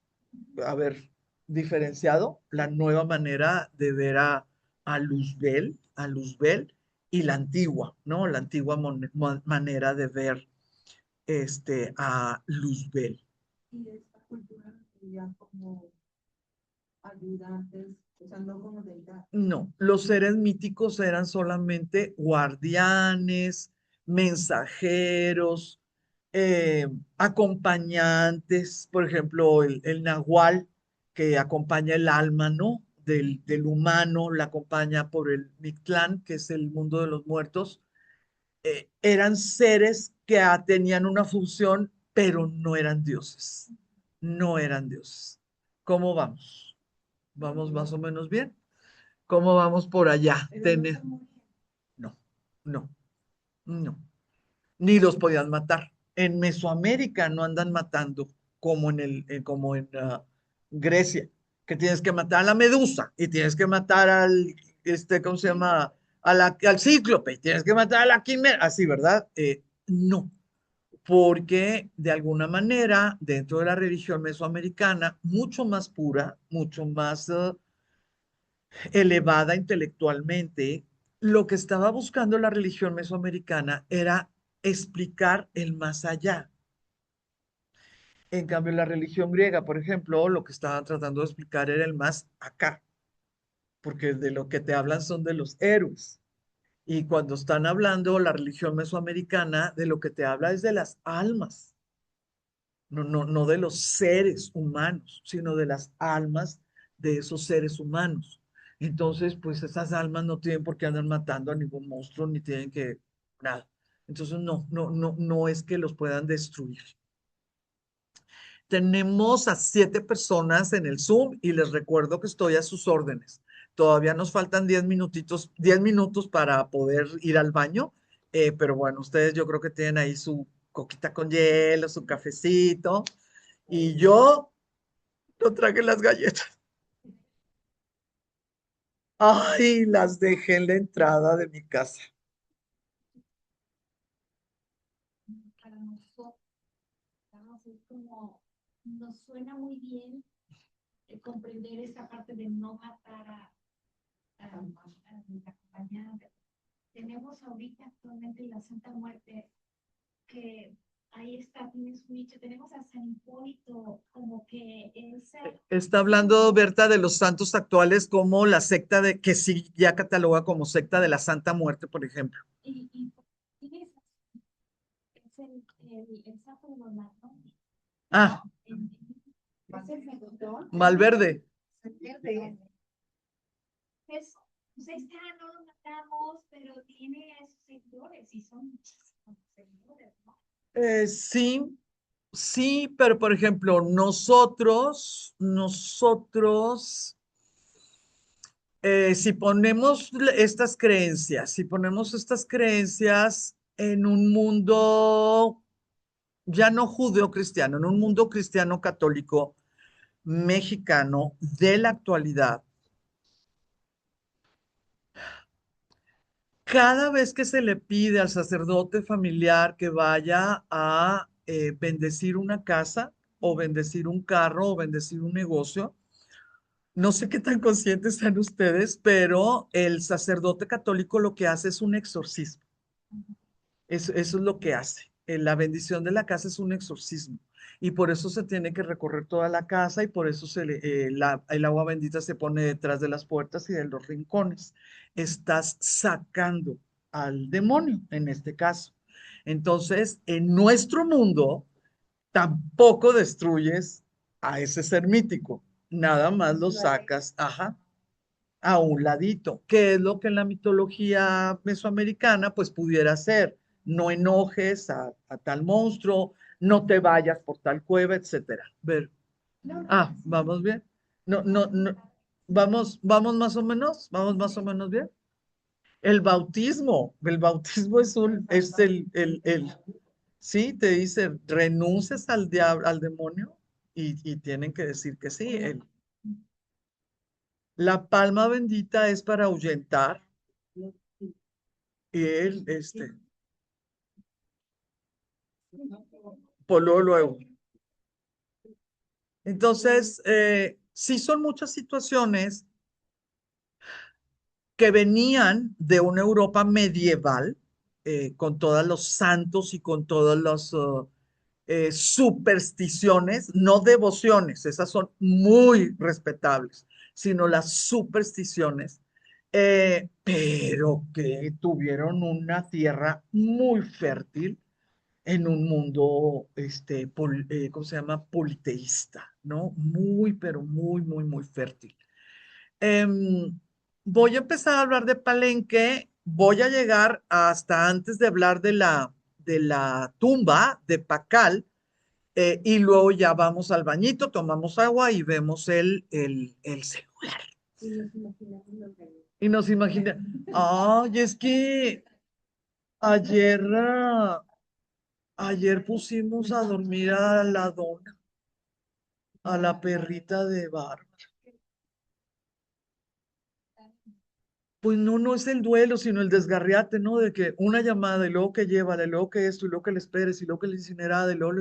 haber diferenciado la nueva manera de ver a Luzbel y la antigua, ¿no? La antigua manera de ver a Luzbel. Y esta cultura ya como ayudantes, o sea, no como deidad. No, los seres míticos eran solamente guardianes, mensajeros, acompañantes, por ejemplo, el nahual que acompaña el alma, ¿no? Del humano, la acompaña por el Mictlán, que es el mundo de los muertos. Eran seres que tenían una función, pero no eran dioses. No eran dioses. ¿Cómo vamos? ¿Vamos más o menos bien? ¿Cómo vamos por allá? Pero no se morían. No, no, no. Ni los podían matar. En Mesoamérica no andan matando como en Grecia, que tienes que matar a la medusa y tienes que matar ¿cómo se llama? Al cíclope, y tienes que matar a la quimera, así, ¿verdad? No, porque de alguna manera, dentro de la religión mesoamericana, mucho más pura, mucho más elevada intelectualmente, lo que estaba buscando la religión mesoamericana era explicar el más allá. En cambio, la religión griega, por ejemplo, lo que estaba tratando de explicar era el más acá, porque de lo que te hablan son de los héroes. Y cuando están hablando la religión mesoamericana, de lo que te habla es de las almas, no de los seres humanos, sino de las almas de esos seres humanos. Entonces, pues esas almas no tienen por qué andar matando a ningún monstruo, ni tienen que, nada. Entonces, no es que los puedan destruir. Tenemos a 7 personas en el Zoom y les recuerdo que estoy a sus órdenes. Todavía nos faltan 10 minutos para poder ir al baño, pero bueno, ustedes yo creo que tienen ahí su coquita con hielo, su cafecito. Y yo no traje las galletas. Ay, las dejé en la entrada de mi casa. Para nosotros, es como, nos suena muy bien comprender esta parte de no matar a mis acompañantes. Tenemos ahorita actualmente la Santa Muerte, que ahí está, tienes un nicho. Tenemos a San Hipólito, como que esa... Está hablando Berta de los santos actuales como la secta que sí ya cataloga como secta de la Santa Muerte, por ejemplo. Y tienes, es el santo de los ladrones. Ah, Es el mejor. Malverde. Pues ahí está, no lo matamos, pero tiene a sus seguidores y son muchísimos. señores, ¿no? Sí, sí, pero por ejemplo, nosotros, si ponemos estas creencias en un mundo ya no judeo-cristiano, en un mundo cristiano católico mexicano de la actualidad, cada vez que se le pide al sacerdote familiar que vaya a bendecir una casa o bendecir un carro o bendecir un negocio, no sé qué tan conscientes están ustedes, pero el sacerdote católico lo que hace es un exorcismo. Eso es lo que hace. La bendición de la casa es un exorcismo. Y por eso se tiene que recorrer toda la casa y por eso el agua bendita se pone detrás de las puertas y de los rincones. Estás sacando al demonio en este caso. Entonces, en nuestro mundo, tampoco destruyes a ese ser mítico. Nada más lo sacas, ajá, a un ladito, que es lo que en la mitología mesoamericana pues pudiera ser. No enojes a tal monstruo, no te vayas por tal cueva, etcétera. Ver, No, no, vamos bien. No, no, no, vamos más o menos bien. El bautismo sí, te dice, renuncias al diablo, al demonio, y tienen que decir que sí. La palma bendita es para ahuyentar. Y él, por luego. Entonces, sí son muchas situaciones que venían de una Europa medieval, con todos los santos y con todas las supersticiones, no devociones, esas son muy respetables, sino las supersticiones, pero que tuvieron una tierra muy fértil en un mundo, ¿cómo se llama? Politeísta, ¿no? Muy, pero muy, muy, muy fértil. Em, Voy a empezar a hablar de Palenque, voy a llegar hasta antes de hablar de la tumba de Pacal, y luego ya vamos al bañito, tomamos agua y vemos el celular. Y nos imaginamos los gallos. Y nos imagina, ay, es que ayer, ayer pusimos a dormir a la dona, a la perrita de Bárbara. Pues no, no es el duelo, sino el desgarriate, ¿no? De que una llamada y luego que lleva, y luego que esto, y luego que le esperes, y luego que le incinerada, y luego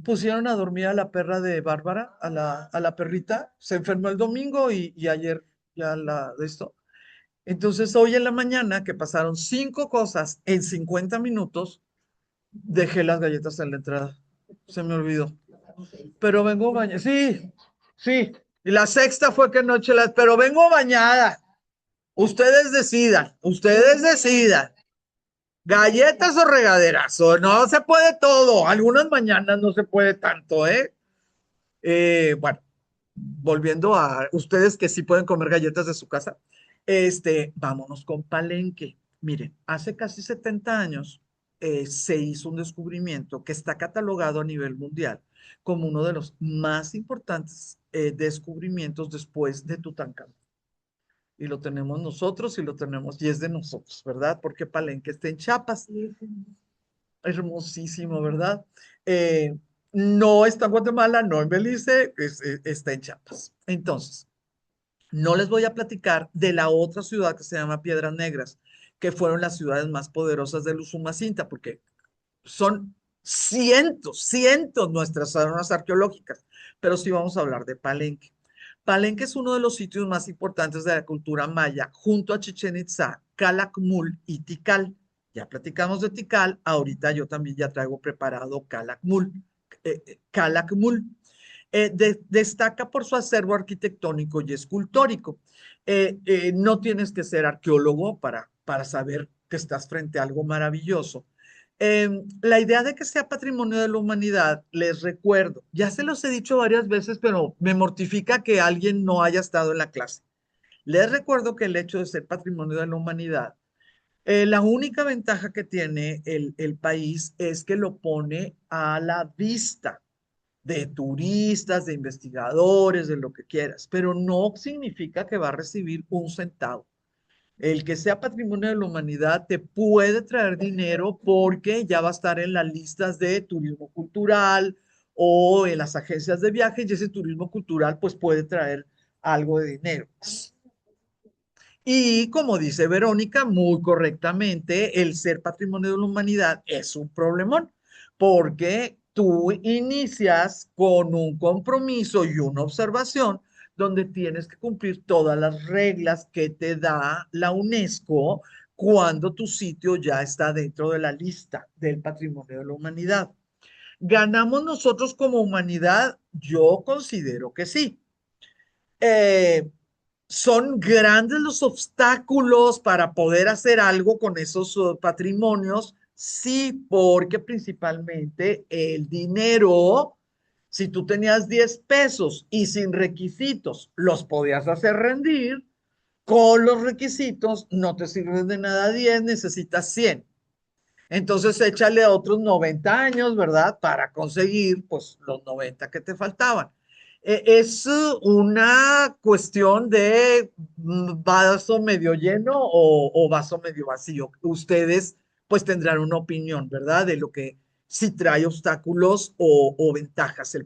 pusieron a dormir a la perra de Bárbara, a la perrita, se enfermó el domingo y ayer ya de esto. Entonces hoy en la mañana, que pasaron 5 cosas en 50 minutos, dejé las galletas en la entrada. Se me olvidó. Pero vengo bañada. Sí, sí. Y la sexta fue que no eché las, pero vengo bañada. Ustedes decidan, ustedes decidan. Galletas o regaderas, o no se puede todo. Algunas mañanas no se puede tanto, ¿eh? Bueno, volviendo a ustedes que sí pueden comer galletas de su casa, vámonos con Palenque. Miren, hace casi 70 años se hizo un descubrimiento que está catalogado a nivel mundial como uno de los más importantes descubrimientos después de Tutankamón. Y lo tenemos nosotros y lo tenemos, y es de nosotros, ¿verdad? Porque Palenque está en Chiapas. Hermosísimo, ¿verdad? Eh, no está en Guatemala, no en Belice, está en Chiapas. Entonces, no les voy a platicar de la otra ciudad que se llama Piedras Negras, que fueron las ciudades más poderosas del Usumacinta, porque son cientos, cientos nuestras zonas arqueológicas, pero sí vamos a hablar de Palenque. Palenque es uno de los sitios más importantes de la cultura maya, junto a Chichén Itzá, Calakmul y Tikal. Ya platicamos de Tikal, ahorita yo también ya traigo preparado Calakmul. Calakmul destaca por su acervo arquitectónico y escultórico. No tienes que ser arqueólogo para saber que estás frente a algo maravilloso. La idea de que sea patrimonio de la humanidad, les recuerdo, ya se los he dicho varias veces, pero me mortifica que alguien no haya estado en la clase. Les recuerdo que el hecho de ser patrimonio de la humanidad La única ventaja que tiene el país es que lo pone a la vista de turistas, de investigadores, de lo que quieras, pero no significa que va a recibir un centavo. El que sea patrimonio de la humanidad te puede traer dinero porque ya va a estar en las listas de turismo cultural o en las agencias de viajes y ese turismo cultural pues puede traer algo de dinero. Y como dice Verónica, muy correctamente, el ser patrimonio de la humanidad es un problemón, porque tú inicias con un compromiso y una observación donde tienes que cumplir todas las reglas que te da la UNESCO cuando tu sitio ya está dentro de la lista del patrimonio de la humanidad. ¿Ganamos nosotros como humanidad? Yo considero que sí. Eh, Son grandes los obstáculos para poder hacer algo con esos patrimonios, sí, porque principalmente el dinero, si tú tenías 10 pesos y sin requisitos los podías hacer rendir, con los requisitos no te sirven de nada 10, necesitas 100. Entonces échale otros 90 años, ¿verdad? Para conseguir pues los 90 que te faltaban. Es una cuestión de vaso medio lleno o vaso medio vacío. Ustedes pues tendrán una opinión, ¿verdad? De lo que si trae obstáculos o ventajas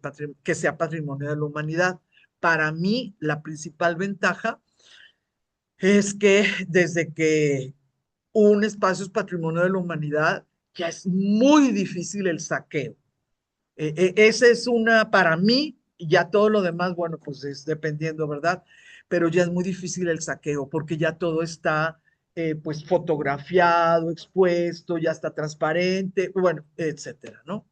que sea patrimonio de la humanidad. Para mí, la principal ventaja es que desde que un espacio es patrimonio de la humanidad, ya es muy difícil el saqueo. Esa es una, para mí, y ya todo lo demás, bueno, pues es dependiendo, ¿verdad? Pero ya es muy difícil el saqueo porque ya todo está pues fotografiado, expuesto, ya está transparente, bueno, etcétera, ¿no?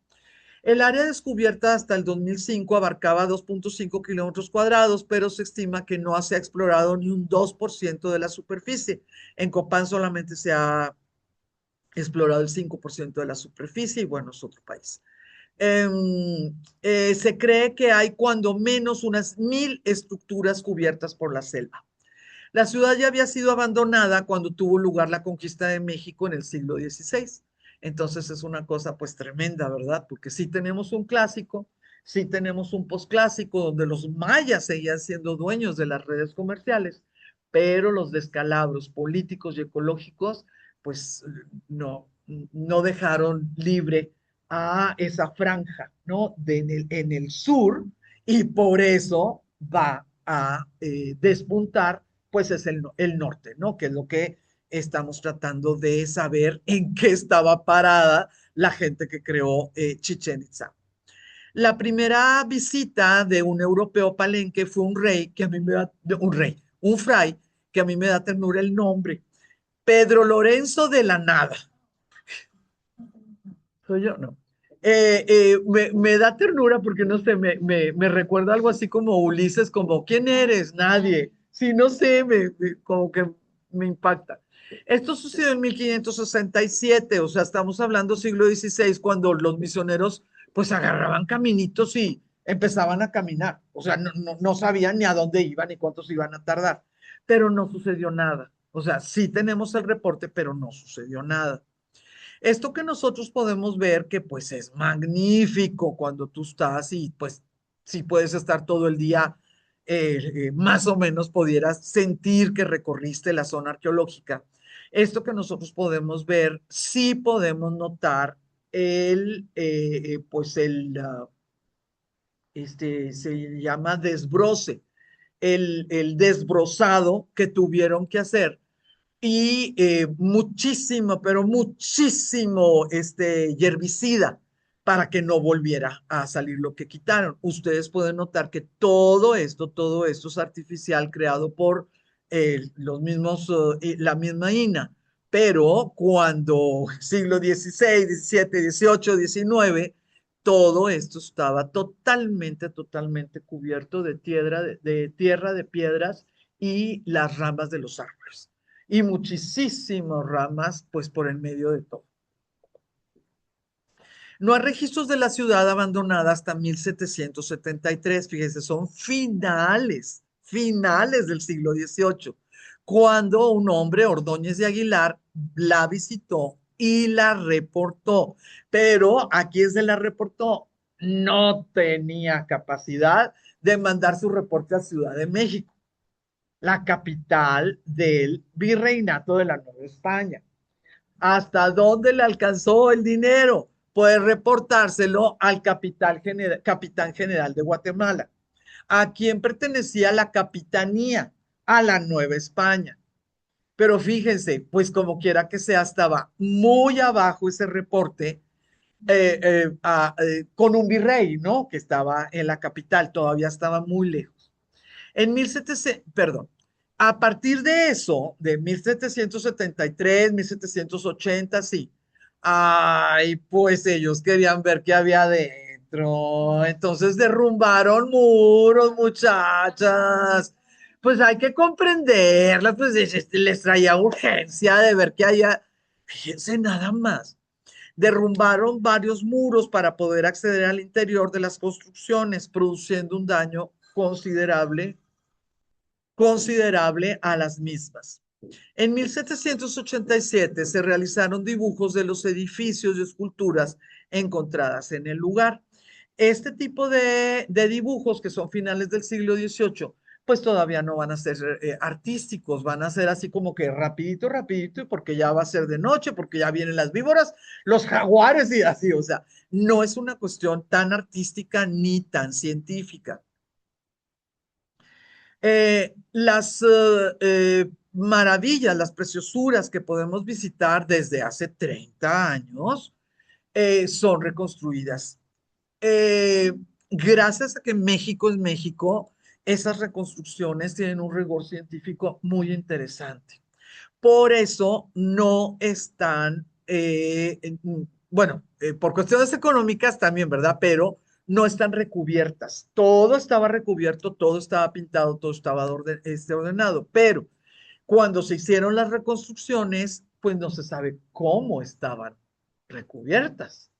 El área descubierta hasta el 2005 abarcaba 2.5 kilómetros cuadrados, pero se estima que no se ha explorado ni un 2% de la superficie. En Copán solamente se ha explorado el 5% de la superficie y bueno, es otro país. Se cree que hay cuando menos unas 1.000 estructuras cubiertas por la selva. La ciudad ya había sido abandonada cuando tuvo lugar la conquista de México en el siglo XVI. Entonces es una cosa pues tremenda, ¿verdad? Porque sí tenemos un clásico, sí tenemos un posclásico donde los mayas seguían siendo dueños de las redes comerciales, pero los descalabros políticos y ecológicos pues no dejaron libre a esa franja, ¿no? En el sur y por eso va a despuntar pues es el norte, ¿no? Que es lo que estamos tratando de saber en qué estaba parada la gente que creó Chichén Itzá. La primera visita de un europeo a Palenque fue un rey que a mí me da, un fray que a mí me da ternura el nombre, Pedro Lorenzo de la Nada. ¿Soy yo? No. Me da ternura porque no sé, me recuerda algo así como Ulises, como ¿quién eres? Nadie. Sí, no sé, como que me impacta. Esto sucedió en 1567, o sea, estamos hablando siglo XVI, cuando los misioneros pues agarraban caminitos y empezaban a caminar. O sea, no sabían ni a dónde iban ni cuántos iban a tardar, pero no sucedió nada. O sea, sí tenemos el reporte, pero no sucedió nada. Esto que nosotros podemos ver que pues es magnífico cuando tú estás y pues si puedes estar todo el día, más o menos pudieras sentir que recorriste la zona arqueológica. Esto que nosotros podemos ver, sí podemos notar pues se llama desbroce, el desbrozado que tuvieron que hacer y muchísimo, pero muchísimo herbicida para que no volviera a salir lo que quitaron. Ustedes pueden notar que todo esto es artificial creado por los mismos, la misma INA, pero cuando siglo XVI, XVII, XVIII, XIX, todo esto estaba totalmente cubierto de tierra, de piedras y las ramas de los árboles y muchísimas ramas, pues por el medio de todo. No hay registros de la ciudad abandonada hasta 1773, fíjense, son finales del siglo XVIII, cuando un hombre, Ordóñez de Aguilar, la visitó y la reportó. Pero aquí es de la reportó, no tenía capacidad de mandar su reporte a Ciudad de México, la capital del virreinato de la Nueva España. ¿Hasta dónde le alcanzó el dinero? Pues reportárselo al capitán general de Guatemala, a quien pertenecía la capitanía, a la Nueva España. Pero fíjense, pues como quiera que sea, estaba muy abajo ese reporte con un virrey, ¿no? Que estaba en la capital, todavía estaba muy lejos. En 1700, perdón, a partir de eso, de 1773, 1780, sí. Ay, pues ellos querían ver qué había dentro. Entonces derrumbaron muros, muchachas. Pues hay que comprenderlas, pues les traía urgencia de ver qué haya. Fíjense nada más. Derrumbaron varios muros para poder acceder al interior de las construcciones, produciendo un daño considerable a las mismas. En 1787 se realizaron dibujos de los edificios y esculturas encontradas en el lugar. Este tipo de dibujos, que son finales del siglo XVIII, pues todavía no van a ser artísticos, van a ser así como que rapidito, rapidito, porque ya va a ser de noche, porque ya vienen las víboras, los jaguares y así, o sea, no es una cuestión tan artística ni tan científica. Las maravillas, las preciosuras que podemos visitar desde hace 30 años son reconstruidas. Eh, Gracias a que México es México, esas reconstrucciones tienen un rigor científico muy interesante. Por eso no están, bueno, por cuestiones económicas también, ¿verdad? Pero no están recubiertas. Todo estaba recubierto, todo estaba pintado, todo estaba ordenado, pero cuando se hicieron las reconstrucciones, pues no se sabe cómo estaban recubiertas.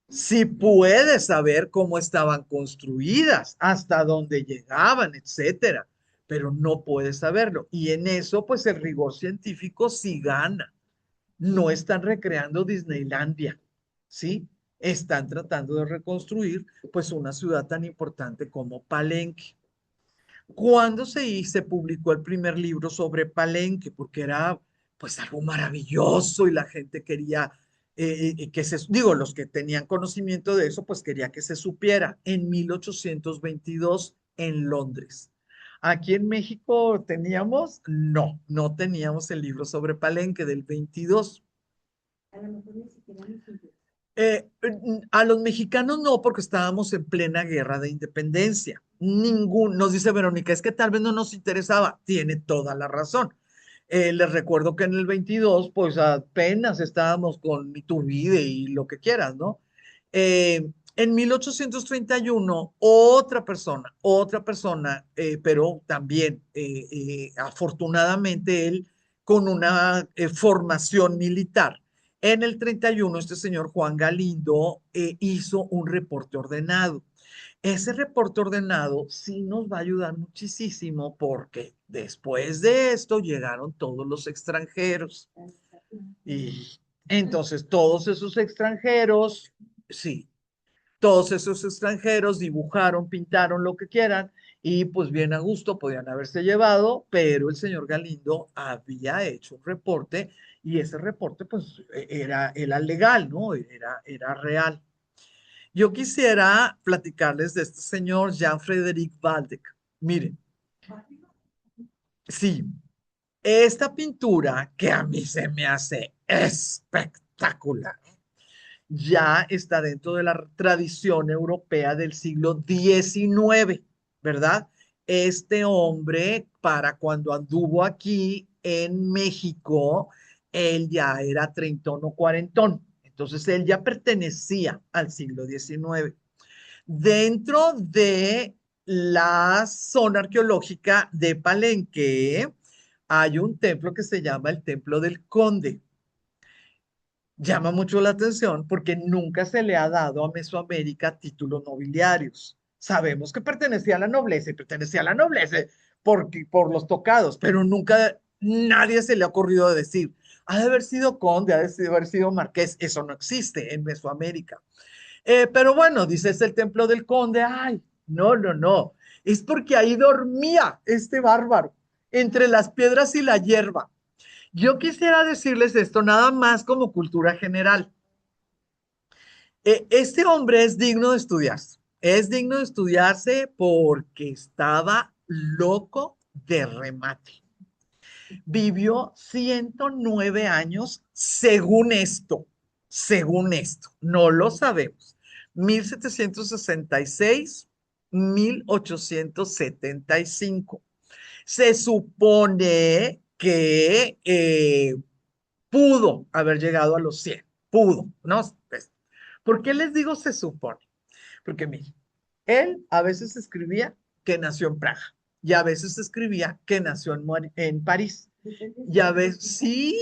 Si puedes saber cómo estaban construidas, hasta dónde llegaban, etcétera, pero no puedes saberlo. Y en eso, pues el rigor científico sí gana. No están recreando Disneylandia, ¿sí? Están tratando de reconstruir, pues, una ciudad tan importante como Palenque. ¿Cuándo se publicó el primer libro sobre Palenque? Porque era pues algo maravilloso y la gente quería digo, los que tenían conocimiento de eso, pues quería que se supiera. En 1822 en Londres. Aquí en México teníamos, no teníamos el libro sobre Palenque del 22. A lo mejor ni siquiera nos interesa. A los mexicanos no, porque estábamos en plena guerra de independencia. Nos dice Verónica, es que tal vez no nos interesaba. Tiene toda la razón. Les recuerdo que en el 22, pues apenas estábamos con Iturbide y lo que quieras, ¿no? En 1831, otra persona, pero también, afortunadamente, él con una formación militar. En el 31, este señor Juan Galindo hizo un reporte ordenado. Ese reporte ordenado sí nos va a ayudar muchísimo porque después de esto llegaron todos los extranjeros. Y entonces todos esos extranjeros, sí, todos esos extranjeros dibujaron, pintaron lo que quieran y pues bien a gusto podían haberse llevado, pero el señor Galindo había hecho un reporte y ese reporte pues era legal, ¿no? Era real. Yo quisiera platicarles de este señor Jean-Frédéric Waldeck. Miren, sí, esta pintura que a mí se me hace espectacular ya está dentro de la tradición europea del siglo XIX, ¿verdad? Este hombre, para cuando anduvo aquí en México, él ya era treintón o cuarentón. Entonces, él ya pertenecía al siglo XIX. Dentro de la zona arqueológica de Palenque, hay un templo que se llama el Templo del Conde. Llama mucho la atención porque nunca se le ha dado a Mesoamérica títulos nobiliarios. Sabemos que pertenecía a la nobleza y pertenecía a la nobleza, por los tocados, pero nunca nadie se le ha ocurrido decir, ha de haber sido conde, ha de haber sido marqués, eso no existe en Mesoamérica. Pero bueno, dice, es el templo del conde, ay, no, no, no, es porque ahí dormía este bárbaro, entre las piedras y la hierba. Yo quisiera decirles esto nada más como cultura general. Este hombre es digno de estudiarse porque estaba loco de remate. Vivió 109 años según esto, no lo sabemos. 1766, 1875. Se supone que pudo haber llegado a los 100, pudo, ¿no? Pues, ¿por qué les digo se supone? Porque mire, él a veces escribía que nació en Praga y a veces escribía que nació en París. Y a veces, sí,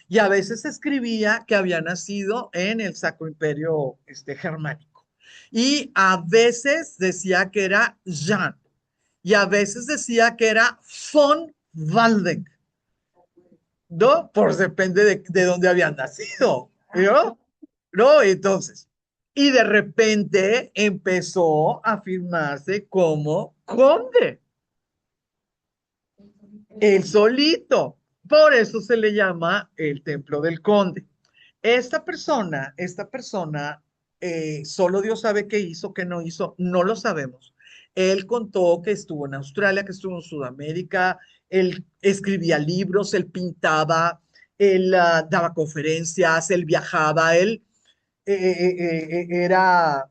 y a veces escribía que había nacido en el Sacro Imperio Germánico. Y a veces decía que era Jean, y a veces decía que era von Waldeck, ¿no? Pues depende de dónde habían nacido, ¿no? ¿No? Entonces, y de repente empezó a firmarse como conde, él solito. Por eso se le llama el Templo del Conde. Esta persona, solo Dios sabe qué hizo, qué no hizo, no lo sabemos. Él contó que estuvo en Australia, que estuvo en Sudamérica, él escribía libros, él pintaba, él daba conferencias, él viajaba, él era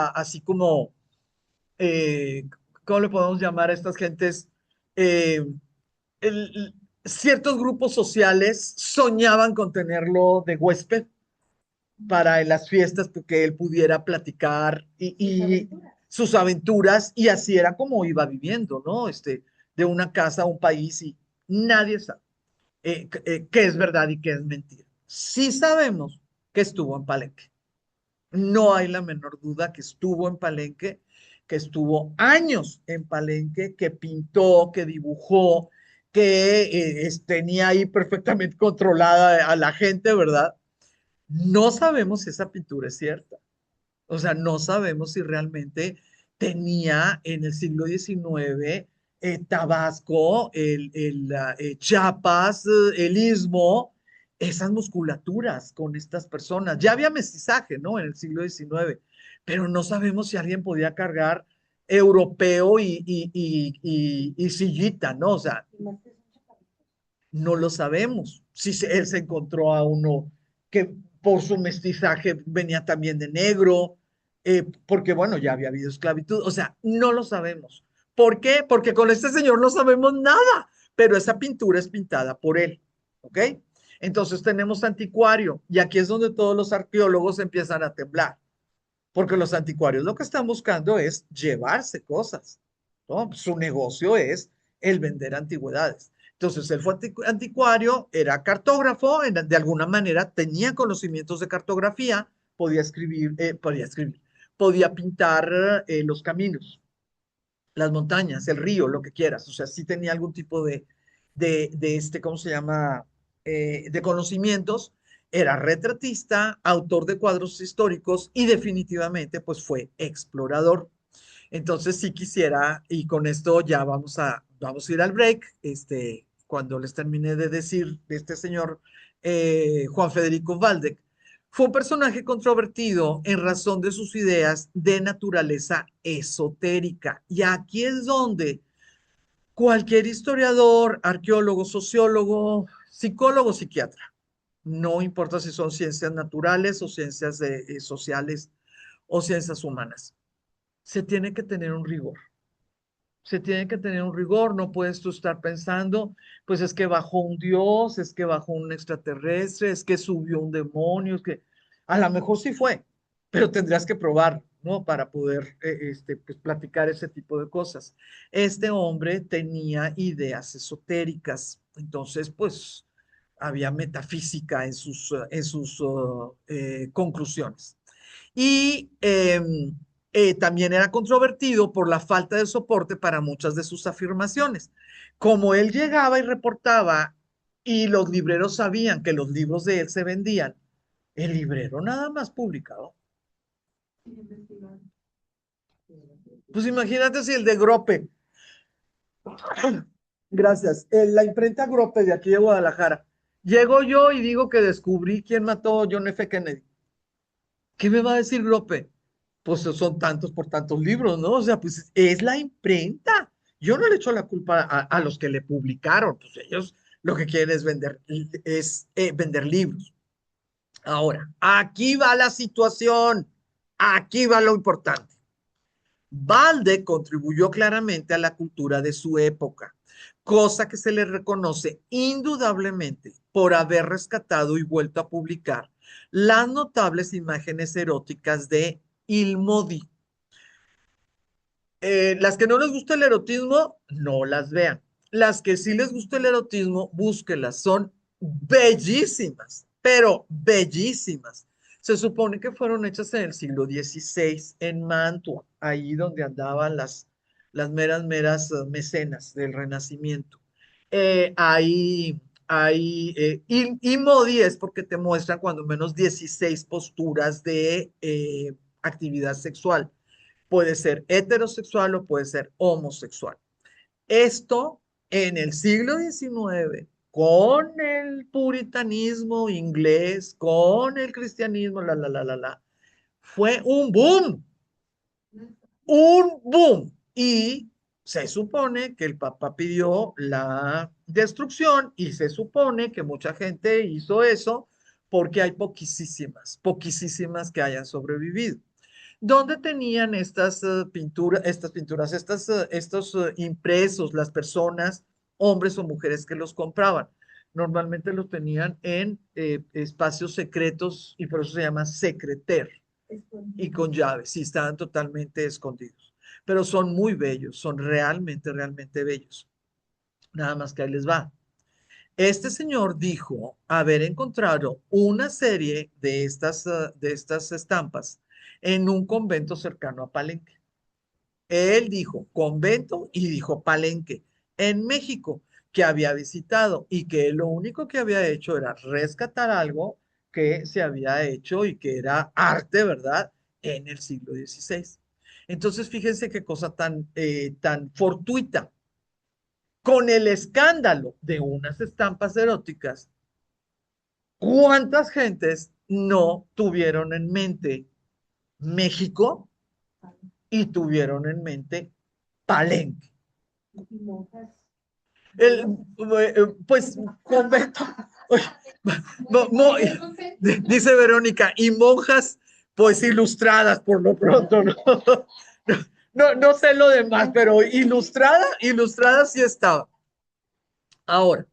así como, eh, ¿cómo le podemos llamar a estas gentes? Eh, Ciertos grupos sociales soñaban con tenerlo de huésped para en las fiestas que él pudiera platicar y sus aventuras, y así era como iba viviendo, ¿no? De una casa a un país, y nadie sabe qué es verdad y qué es mentira. Sí sabemos que estuvo en Palenque. No hay la menor duda que estuvo en Palenque, que estuvo años en Palenque, que pintó, que dibujó, que tenía ahí perfectamente controlada a la gente, ¿verdad? No sabemos si esa pintura es cierta. O sea, no sabemos si realmente tenía en el siglo XIX Tabasco, Chiapas, el Istmo, esas musculaturas con estas personas. Ya había mestizaje, ¿no? En el siglo XIX, pero no sabemos si alguien podía cargar europeo y sillita, ¿no? O sea, no lo sabemos. Si él se encontró a uno que por su mestizaje venía también de negro, porque bueno, ya había habido esclavitud. O sea, no lo sabemos. ¿Por qué? Porque con este señor no sabemos nada, pero esa pintura es pintada por él. ¿Ok? Entonces tenemos anticuario, y aquí es donde todos los arqueólogos empiezan a temblar, porque los anticuarios lo que están buscando es llevarse cosas, ¿no? Su negocio es el vender antigüedades. Entonces, él fue anticuario, era cartógrafo, de alguna manera tenía conocimientos de cartografía, podía pintar los caminos, las montañas, el río, lo que quieras. O sea, sí tenía algún tipo ¿cómo se llama? De conocimientos. Era retratista, autor de cuadros históricos y definitivamente pues fue explorador. Entonces sí quisiera, y con esto ya vamos a ir al break, cuando les termine de decir de este señor Juan Federico Waldeck, fue un personaje controvertido en razón de sus ideas de naturaleza esotérica. Y aquí es donde cualquier historiador, arqueólogo, sociólogo, psicólogo, psiquiatra, no importa si son ciencias naturales o ciencias sociales o ciencias humanas, se tiene que tener un rigor. Se tiene que tener un rigor, no puedes tú estar pensando, pues es que bajó un dios, es que bajó un extraterrestre, es que subió un demonio, es que a lo mejor sí fue, pero tendrás que probar, ¿no? Para poder pues, platicar ese tipo de cosas. Este hombre tenía ideas esotéricas, entonces pues había metafísica en sus conclusiones. Y también era controvertido por la falta de soporte para muchas de sus afirmaciones. Como él llegaba y reportaba y los libreros sabían que los libros de él se vendían, el librero nada más publicaba. Sin investigar. Pues imagínate si el de Grope, gracias, la imprenta Grope de aquí de Guadalajara, llego yo y digo que descubrí quién mató a John F. Kennedy. ¿Qué me va a decir Grope? Pues son tantos por tantos libros, ¿no? O sea, pues es la imprenta. Yo no le echo la culpa a los que le publicaron, pues ellos lo que quieren es vender libros. Ahora, aquí va la situación, aquí va lo importante. Balde contribuyó claramente a la cultura de su época, cosa que se le reconoce indudablemente por haber rescatado y vuelto a publicar las notables imágenes eróticas de Ilmodi. Las que no les gusta el erotismo, no las vean. Las que sí les gusta el erotismo, búsquenlas. Son bellísimas, pero bellísimas. Se supone que fueron hechas en el siglo XVI en Mantua, ahí donde andaban las meras mecenas del Renacimiento. Y Modi es porque te muestran cuando menos 16 posturas de actividad sexual. Puede ser heterosexual o puede ser homosexual. Esto en el siglo XIX, con el puritanismo inglés, con el cristianismo, fue un boom. Y se supone que el Papa pidió la destrucción y se supone que mucha gente hizo eso porque hay poquísimas que hayan sobrevivido. ¿Dónde tenían estos impresos las personas, hombres o mujeres que los compraban? Normalmente los tenían en espacios secretos y por eso se llama secreter y con llaves, sí, estaban totalmente escondidos. Pero son muy bellos, son realmente bellos. Nada más que ahí les va. Este señor dijo haber encontrado una serie de estas estampas en un convento cercano a Palenque. Él dijo convento y dijo Palenque en México que había visitado y que lo único que había hecho era rescatar algo que se había hecho y que era arte, ¿verdad? En el siglo XVI. Entonces, fíjense qué cosa tan fortuita. Con el escándalo de unas estampas eróticas, ¿cuántas gentes no tuvieron en mente México y tuvieron en mente Palenque? Y monjas. El, pues, convento. Oye, dice Verónica, y monjas, pues ilustradas por lo pronto, ¿no? No sé lo demás, pero ilustrada sí estaba. Ahora,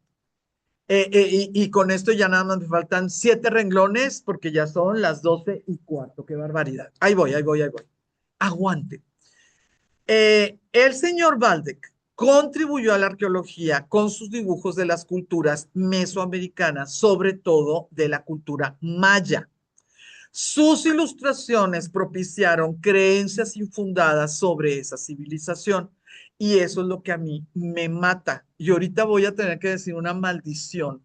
y con esto ya nada más me faltan 7 renglones porque ya son las 12:15. Qué barbaridad. Ahí voy. Aguante. El señor Waldeck contribuyó a la arqueología con sus dibujos de las culturas mesoamericanas, sobre todo de la cultura maya. Sus ilustraciones propiciaron creencias infundadas sobre esa civilización y eso es lo que a mí me mata. Y ahorita voy a tener que decir una maldición.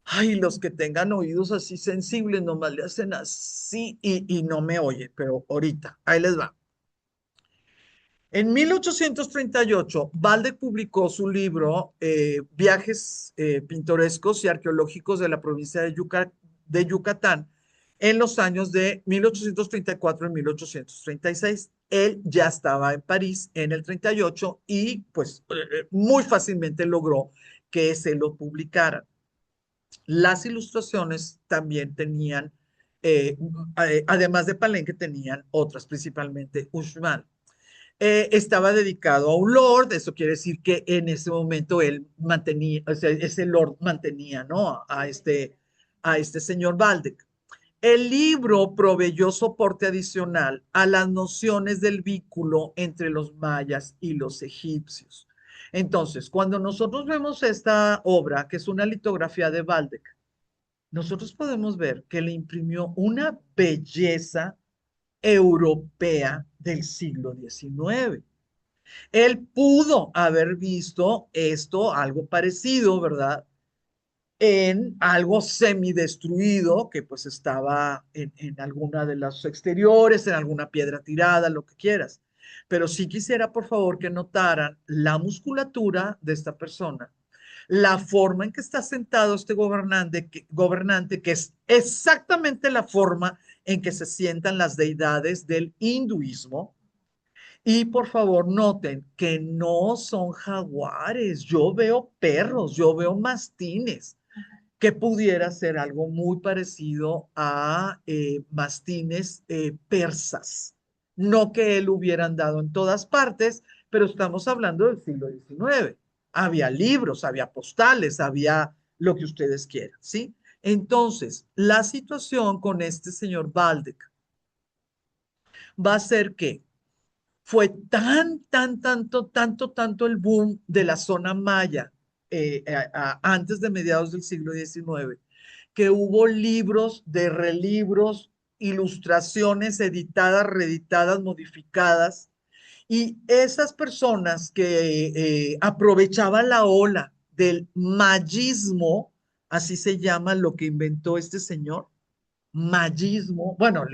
Ay, los que tengan oídos así sensibles nomás le hacen así y no me oye, pero ahorita, ahí les va. En 1838, Waldeck publicó su libro Viajes pintorescos y arqueológicos de la provincia de Yucatán en los años de 1834 y 1836. Él ya estaba en París en el 38 y pues muy fácilmente logró que se lo publicaran. Las ilustraciones también tenían, eh, además de Palenque, tenían otras, principalmente Uxmal. Estaba dedicado a un lord, eso quiere decir que en ese momento él mantenía, o sea, ese lord mantenía, ¿no? A este señor Waldeck. El libro proveyó soporte adicional a las nociones del vínculo entre los mayas y los egipcios. Entonces, cuando nosotros vemos esta obra, que es una litografía de Waldeck, nosotros podemos ver que le imprimió una belleza europea del siglo XIX. Él pudo haber visto esto, algo parecido, ¿verdad? En algo semidestruido que pues estaba en alguna de los exteriores, en alguna piedra tirada, lo que quieras. Pero sí quisiera, por favor, que notaran la musculatura de esta persona, la forma en que está sentado este gobernante, que es exactamente la forma en que se sientan las deidades del hinduismo. Y por favor, noten que no son jaguares. Yo veo perros, yo veo mastines, que pudiera ser algo muy parecido a mastines persas. No que él hubiera andado en todas partes, pero estamos hablando del siglo XIX. Había libros, había postales, había lo que ustedes quieran, ¿sí? Entonces, la situación con este señor Waldeck va a ser que fue tanto el boom de la zona maya antes de mediados del siglo XIX, que hubo libros de relibros, ilustraciones editadas, reeditadas, modificadas, y esas personas que aprovechaban la ola del mayismo, así se llama lo que inventó este señor, mayismo, bueno,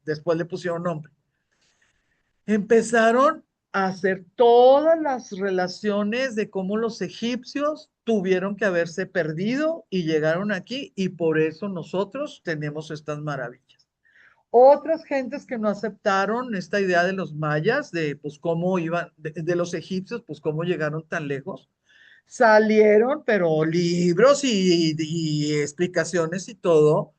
después le pusieron nombre. Empezaron a hacer todas las relaciones de cómo los egipcios tuvieron que haberse perdido y llegaron aquí, y por eso nosotros tenemos estas maravillas. Otras gentes que no aceptaron esta idea de los mayas, de pues cómo iban, de los egipcios, pues cómo llegaron tan lejos, salieron, pero libros y explicaciones y todo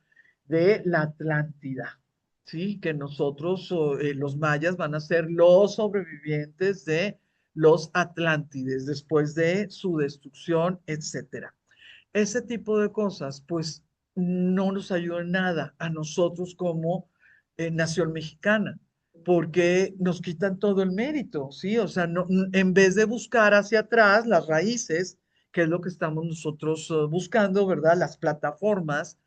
de la Atlántida, ¿sí? Que nosotros, los mayas, van a ser los sobrevivientes de los Atlántides después de su destrucción, etcétera. Ese tipo de cosas, pues, no nos ayuda en nada a nosotros como nación mexicana, porque nos quitan todo el mérito, ¿sí? O sea, no, en vez de buscar hacia atrás las raíces, que es lo que estamos nosotros buscando, ¿verdad? Las plataformas,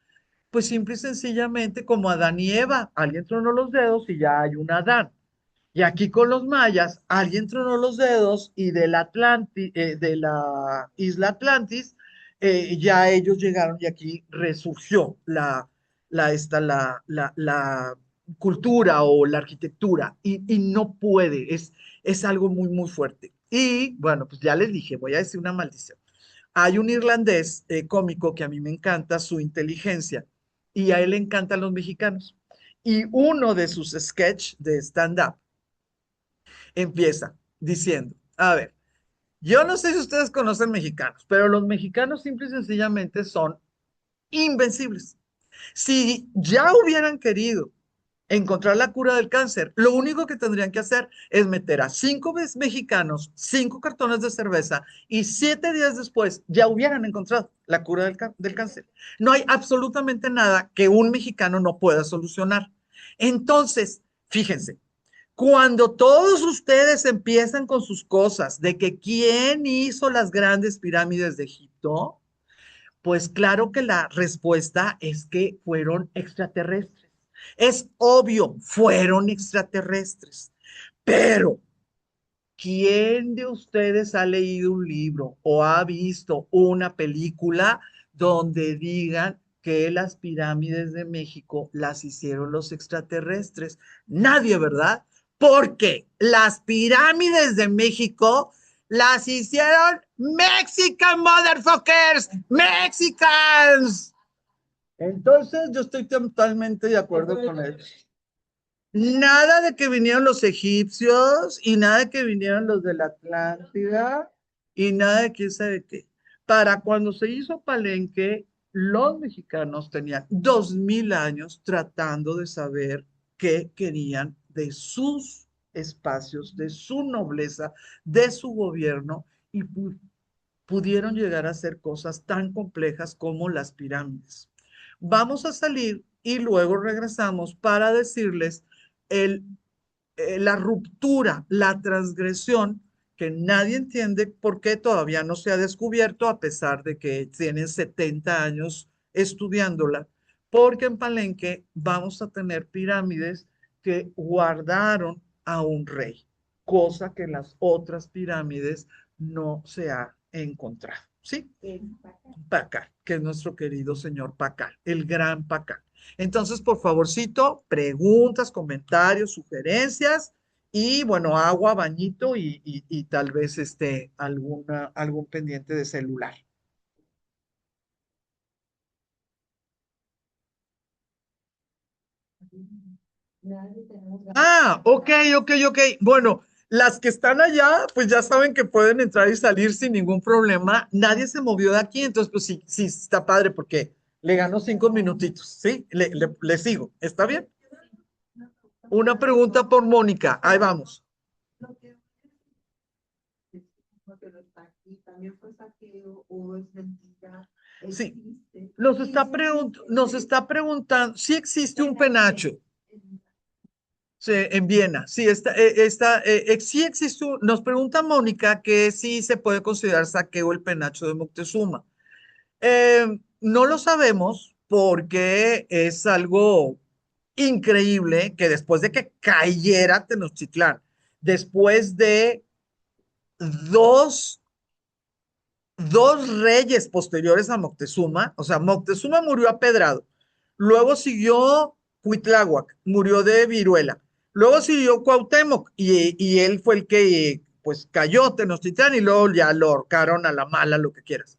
pues simple y sencillamente como Adán y Eva, alguien tronó los dedos y ya hay un Adán. Y aquí con los mayas, alguien tronó los dedos y de la isla Atlantis, ya ellos llegaron y aquí resurgió la cultura o la arquitectura y no puede, es algo muy fuerte. Y bueno, pues ya les dije, voy a decir una maldición. Hay un irlandés cómico que a mí me encanta su inteligencia y a él le encantan los mexicanos. Y uno de sus sketches de stand-up empieza diciendo, a ver, yo no sé si ustedes conocen mexicanos, pero los mexicanos simple y sencillamente son invencibles. Si ya hubieran querido encontrar la cura del cáncer, lo único que tendrían que hacer es meter a 5 mexicanos, 5 cartones de cerveza y 7 días después ya hubieran encontrado la cura del cáncer. No hay absolutamente nada que un mexicano no pueda solucionar. Entonces, fíjense, cuando todos ustedes empiezan con sus cosas de que quién hizo las grandes pirámides de Egipto, pues claro que la respuesta es que fueron extraterrestres. Es obvio, fueron extraterrestres. Pero, ¿quién de ustedes ha leído un libro o ha visto una película donde digan que las pirámides de México las hicieron los extraterrestres? Nadie, ¿verdad? Porque las pirámides de México las hicieron Mexican motherfuckers, Mexicans. Entonces yo estoy totalmente de acuerdo con él. Nada de que vinieron los egipcios y nada de que vinieron los de la Atlántida y nada de quién sabe qué. Para cuando se hizo Palenque, los mexicanos tenían 2000 años tratando de saber qué querían de sus espacios, de su nobleza, de su gobierno y pudieron llegar a hacer cosas tan complejas como las pirámides. Vamos a salir y luego regresamos para decirles el, la ruptura, la transgresión, que nadie entiende por qué todavía no se ha descubierto, a pesar de que tienen 70 años estudiándola, porque en Palenque vamos a tener pirámides que guardaron a un rey, cosa que en las otras pirámides no se ha encontrado. ¿Sí? Pacal, que es nuestro querido señor Pacal, el gran Pacal. Entonces, por favorcito, preguntas, comentarios, sugerencias y bueno, agua, bañito y tal vez algún pendiente de celular. Nadie tenemos ganas. Ah, ok, ok, ok. Bueno, las que están allá, pues ya saben que pueden entrar y salir sin ningún problema. Nadie se movió de aquí, entonces pues sí, sí, está padre porque le gano 5 minutitos, ¿sí? Le sigo, ¿está bien? Una pregunta por Mónica, ahí vamos. Lo que porque no está aquí, también fue saqueo o es mentira, Sí, existe. nos está preguntando si existe un penacho. Sí, en Viena, sí, sí existe, nos pregunta Mónica que sí se puede considerar saqueo el penacho de Moctezuma. No lo sabemos porque es algo increíble que después de que cayera Tenochtitlán, después de dos, dos reyes posteriores a Moctezuma, o sea, Moctezuma murió apedrado, luego siguió Cuitláhuac, murió de viruela, luego siguió Cuauhtémoc y él fue el que pues cayó Tenochtitlán y luego ya lo ahorcaron a la mala, lo que quieras.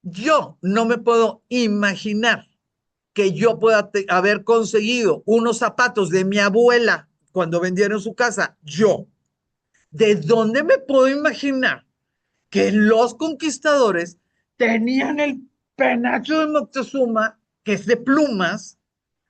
Yo no me puedo imaginar que yo pueda haber conseguido unos zapatos de mi abuela cuando vendieron su casa. Yo, ¿de dónde me puedo imaginar que los conquistadores tenían el penacho de Moctezuma, que es de plumas,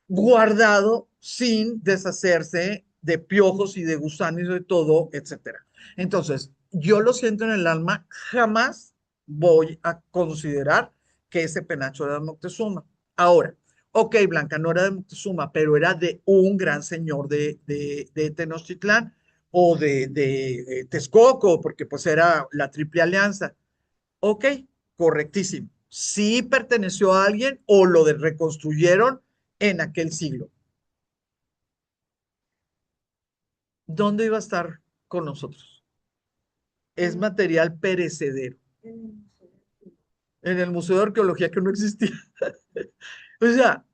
guardado sin deshacerse de piojos y de gusanos y de todo, etcétera? Entonces, yo lo siento en el alma, jamás voy a considerar que ese penacho era de Moctezuma. Ahora, ok, Blanca, no era de Moctezuma, pero era de un gran señor de Tenochtitlán o de Texcoco, porque pues era la Triple Alianza. Ok, correctísimo. Sí perteneció a alguien o lo reconstruyeron en aquel siglo. ¿Dónde iba a estar con nosotros? Es material perecedero. En el Museo de Arqueología que no existía. O sea,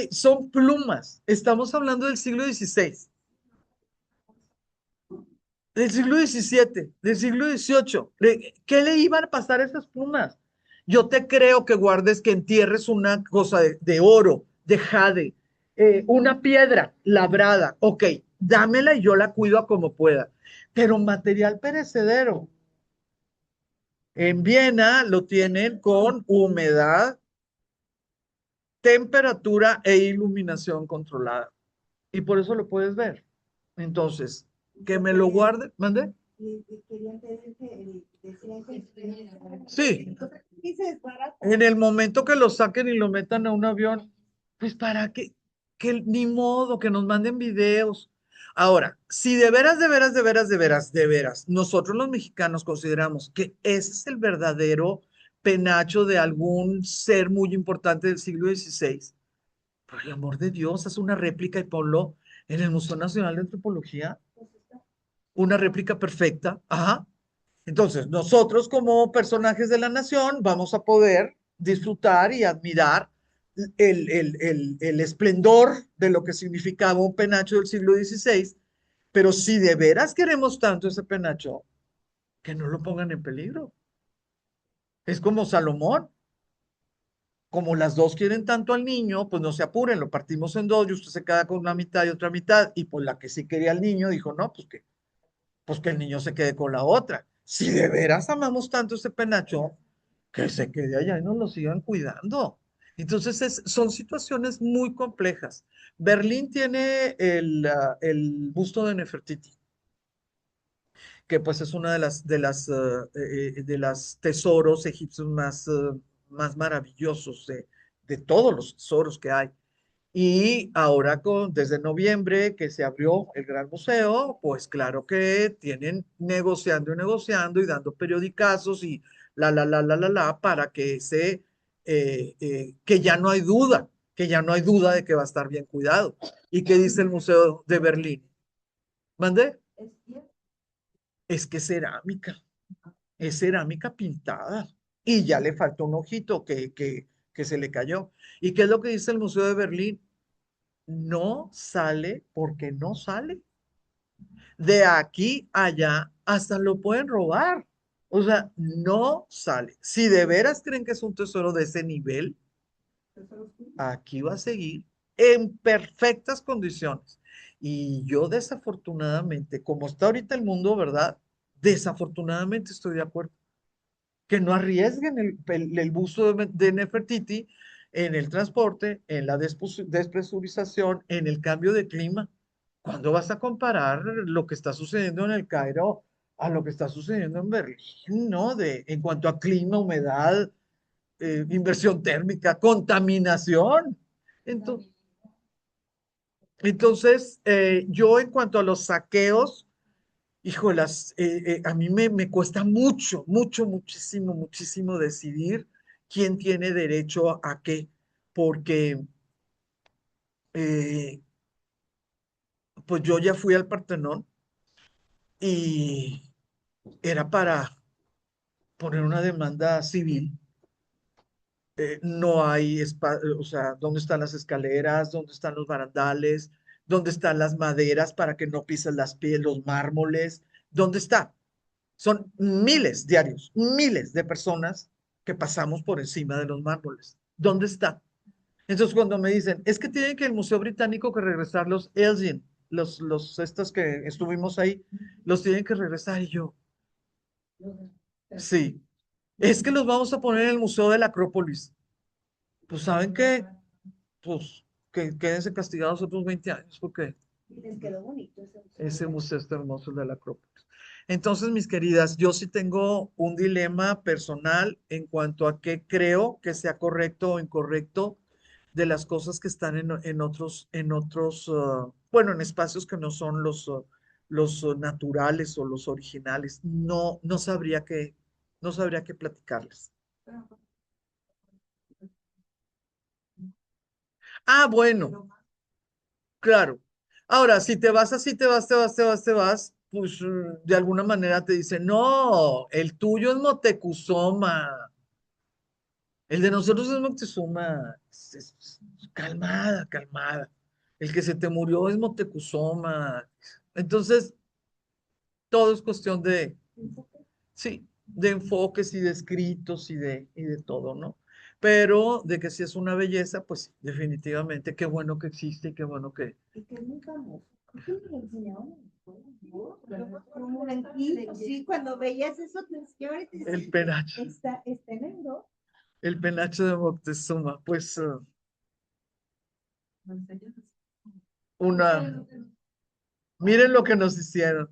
son plumas. Estamos hablando del siglo XVI, del siglo XVII, del siglo XVIII. ¿Qué le iban a pasar a esas plumas? Yo te creo que guardes, que entierres una cosa de oro, de jade, una piedra labrada. Ok, dámela y yo la cuido a como pueda. Pero material perecedero. En Viena lo tienen con humedad, temperatura e iluminación controlada. Y por eso lo puedes ver. Entonces, que me lo guarde, ¿mande? Querían pedir que decían que Sí, dices barato. en el momento que lo saquen y lo metan a un avión, pues para qué, que ni modo, que nos manden videos. Ahora, si de veras, de veras, de veras, de veras, de veras, nosotros los mexicanos consideramos que ese es el verdadero penacho de algún ser muy importante del siglo XVI, por el amor de Dios, haz una réplica y ponlo en el Museo Nacional de Antropología, una réplica perfecta. Ajá. Entonces, nosotros como personajes de la nación vamos a poder disfrutar y admirar el esplendor de lo que significaba un penacho del siglo XVI, pero si de veras queremos tanto ese penacho, que no lo pongan en peligro. Es como Salomón, como las dos quieren tanto al niño, pues no se apuren, lo partimos en dos y usted se queda con una mitad y otra mitad, y pues la que sí quería al niño dijo, no, pues que el niño se quede con la otra. Si de veras amamos tanto ese penacho, que se quede allá y nos lo sigan cuidando. Entonces, son situaciones muy complejas. Berlín tiene el busto de Nefertiti, que pues es una de las tesoros egipcios más maravillosos de todos los tesoros que hay. Y ahora desde noviembre que se abrió el Gran Museo, pues claro que tienen negociando y negociando y dando periodicazos y para que que ya no hay duda que ya no hay duda de que va a estar bien cuidado. ¿Y qué dice el Museo de Berlín? ¿Mande? Es cierto. Es que es cerámica pintada y ya le faltó un ojito que se le cayó. ¿Y qué es lo que dice el Museo de Berlín? No sale porque no sale. De aquí a allá hasta lo pueden robar. O sea, no sale. Si de veras creen que es un tesoro de ese nivel, Tesoro oscuro. aquí va a seguir en perfectas condiciones. Y yo desafortunadamente, como está ahorita el mundo, ¿verdad? Desafortunadamente estoy de acuerdo. Que no arriesguen el buzo de Nefertiti en el transporte, en la despresurización, en el cambio de clima. ¿Cuándo vas a comparar lo que está sucediendo en el Cairo a lo que está sucediendo en Berlín, ¿no? En cuanto a clima, humedad, inversión térmica, contaminación. Entonces, yo en cuanto a los saqueos, híjolas, a mí me cuesta muchísimo, muchísimo decidir quién tiene derecho a qué, porque eh, pues yo ya fui al Partenón y era para poner una demanda civil. No hay, o sea, ¿dónde están las escaleras? ¿Dónde están los barandales? ¿Dónde están las maderas para que no pises las pies, los mármoles? ¿Dónde está? Son miles diarios, miles de personas que pasamos por encima de los mármoles. ¿Dónde está? Entonces, cuando me dicen, es que tienen que el Museo Británico que regresar los Elgin, estos que estuvimos ahí, los tienen que regresar. Y yo, sí, es que los vamos a poner en el Museo de la Acrópolis. Pues, ¿saben qué? Pues, que quédense castigados otros 20 años, porque Y les quedó bonito ese ese museo. museo está hermoso, el de la Acrópolis. Entonces, mis queridas, yo sí tengo un dilema personal en cuanto a qué creo que sea correcto o incorrecto de las cosas que están bueno, en espacios que no son los naturales o los originales. No sabría qué platicarles. Pero, Ah, bueno, pero más, claro. Ahora, si te vas así, te vas, pues de alguna manera te dicen, no, el tuyo es Moctezuma, el de nosotros es Moctezuma. Calmada, calmada. El que se te murió es Moctezuma. Entonces, todo es cuestión de, enfoque. sí, de enfoques y de escritos y de todo, ¿no? Pero de que si es una belleza, pues sí, definitivamente, qué bueno que existe y qué bueno que, Y que es muy famoso. Creo que me lo enseñaron en la escuela, ¿no? Como en quinto, sí, cuando veías eso, te decía, ahorita el penacho. está en Europa. El penacho de Moctezuma, pues Lo enseñan así. una, miren lo que nos hicieron.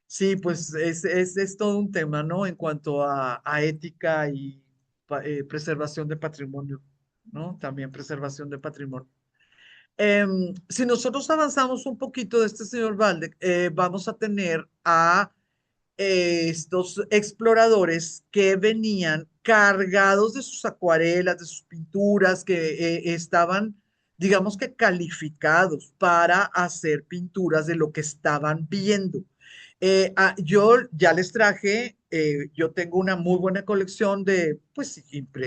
Sí, pues es todo un tema, ¿no? En cuanto a ética y preservación de patrimonio, ¿no? También preservación de patrimonio. Si nosotros avanzamos un poquito de este señor Waldeck, vamos a tener a estos exploradores que venían cargados de sus acuarelas, de sus pinturas, que estaban, digamos que calificados para hacer pinturas de lo que estaban viendo. Yo ya les traje, yo tengo una muy buena colección de, pues,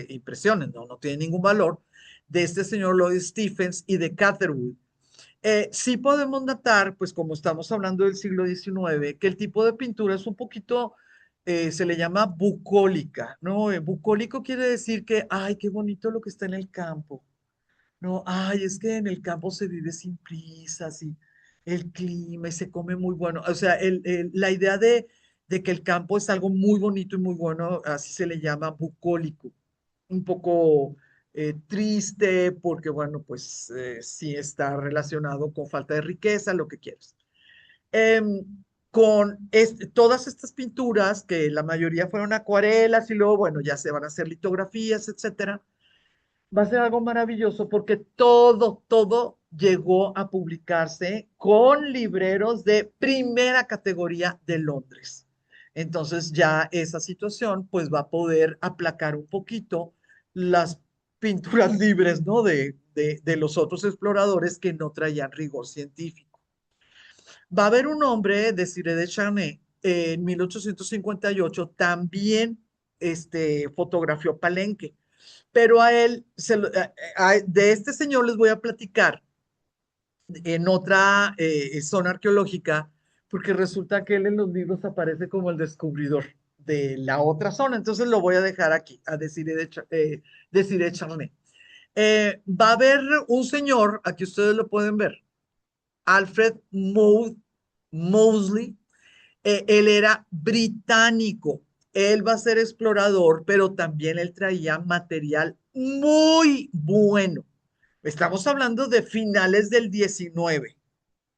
impresiones, ¿no? No tiene ningún valor, de este señor Lloyd Stephens y de Catherwood. Sí podemos datar, pues como estamos hablando del siglo XIX, que el tipo de pintura es un poquito, se le llama bucólica, ¿no? Bucólico quiere decir que, ay, qué bonito lo que está en el campo, ¿no? Ay, es que en el campo se vive sin prisas y el clima y se come muy bueno. O sea, la idea de que el campo es algo muy bonito y muy bueno, así se le llama bucólico, un poco triste, porque bueno, pues sí está relacionado con falta de riqueza, lo que quieras. Em, todas estas pinturas, que la mayoría fueron acuarelas y luego, bueno, ya se van a hacer litografías, etcétera, va a ser algo maravilloso porque todo llegó a publicarse con libreros de primera categoría de Londres. Entonces ya esa situación pues va a poder aplacar un poquito las pinturas libres, ¿no? De los otros exploradores que no traían rigor científico. Va a haber un hombre, Desiré de Charnay, en 1858, también fotografió Palenque, pero a él, de este señor les voy a platicar en otra zona arqueológica, porque resulta que él en los libros aparece como el descubridor de la otra zona, entonces lo voy a dejar aquí, a Desiré Charnay. Va a haber un señor, aquí ustedes lo pueden ver, Alfred Mosley. Él era británico, él va a ser explorador, pero también él traía material muy bueno. Estamos hablando de finales del 19.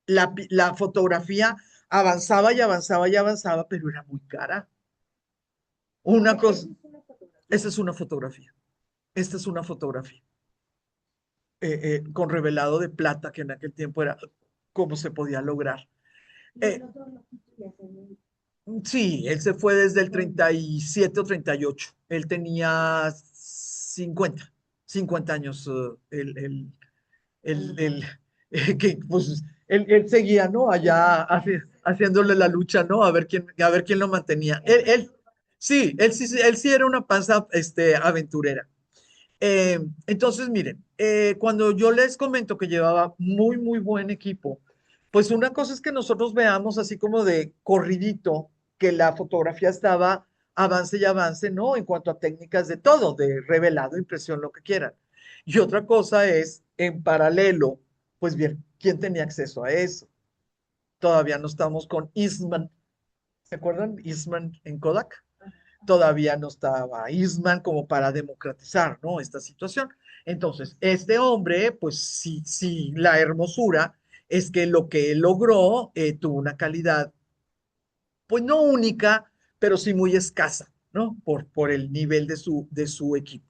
La fotografía avanzaba y avanzaba y avanzaba, pero era muy cara. Una cosa, esa es una fotografía. Esta es una fotografía con revelado de plata, que en aquel tiempo era cómo se podía lograr. Eh, sí, él se fue desde el 37 o 38. Él tenía 50 años. El, que pues él seguía, ¿no? Allá haciéndole la lucha, ¿no? A ver quién lo mantenía. Sí, él sí era una panza, aventurera. Entonces, miren, cuando yo les comento que llevaba muy, muy buen equipo, pues una cosa es que nosotros veamos así como de corridito que la fotografía estaba avance y avance, ¿no? En cuanto a técnicas de todo, de revelado, impresión, lo que quieran. Y otra cosa es, en paralelo, pues bien, ¿quién tenía acceso a eso? Todavía no estamos con Eastman. ¿Se acuerdan? Eastman en Kodak. Todavía no estaba Eastman como para democratizar, ¿no? Esta situación. Entonces, este hombre, pues sí, sí, la hermosura es que lo que él logró tuvo una calidad, pues no única, pero sí muy escasa, ¿no? Por el nivel de su equipo.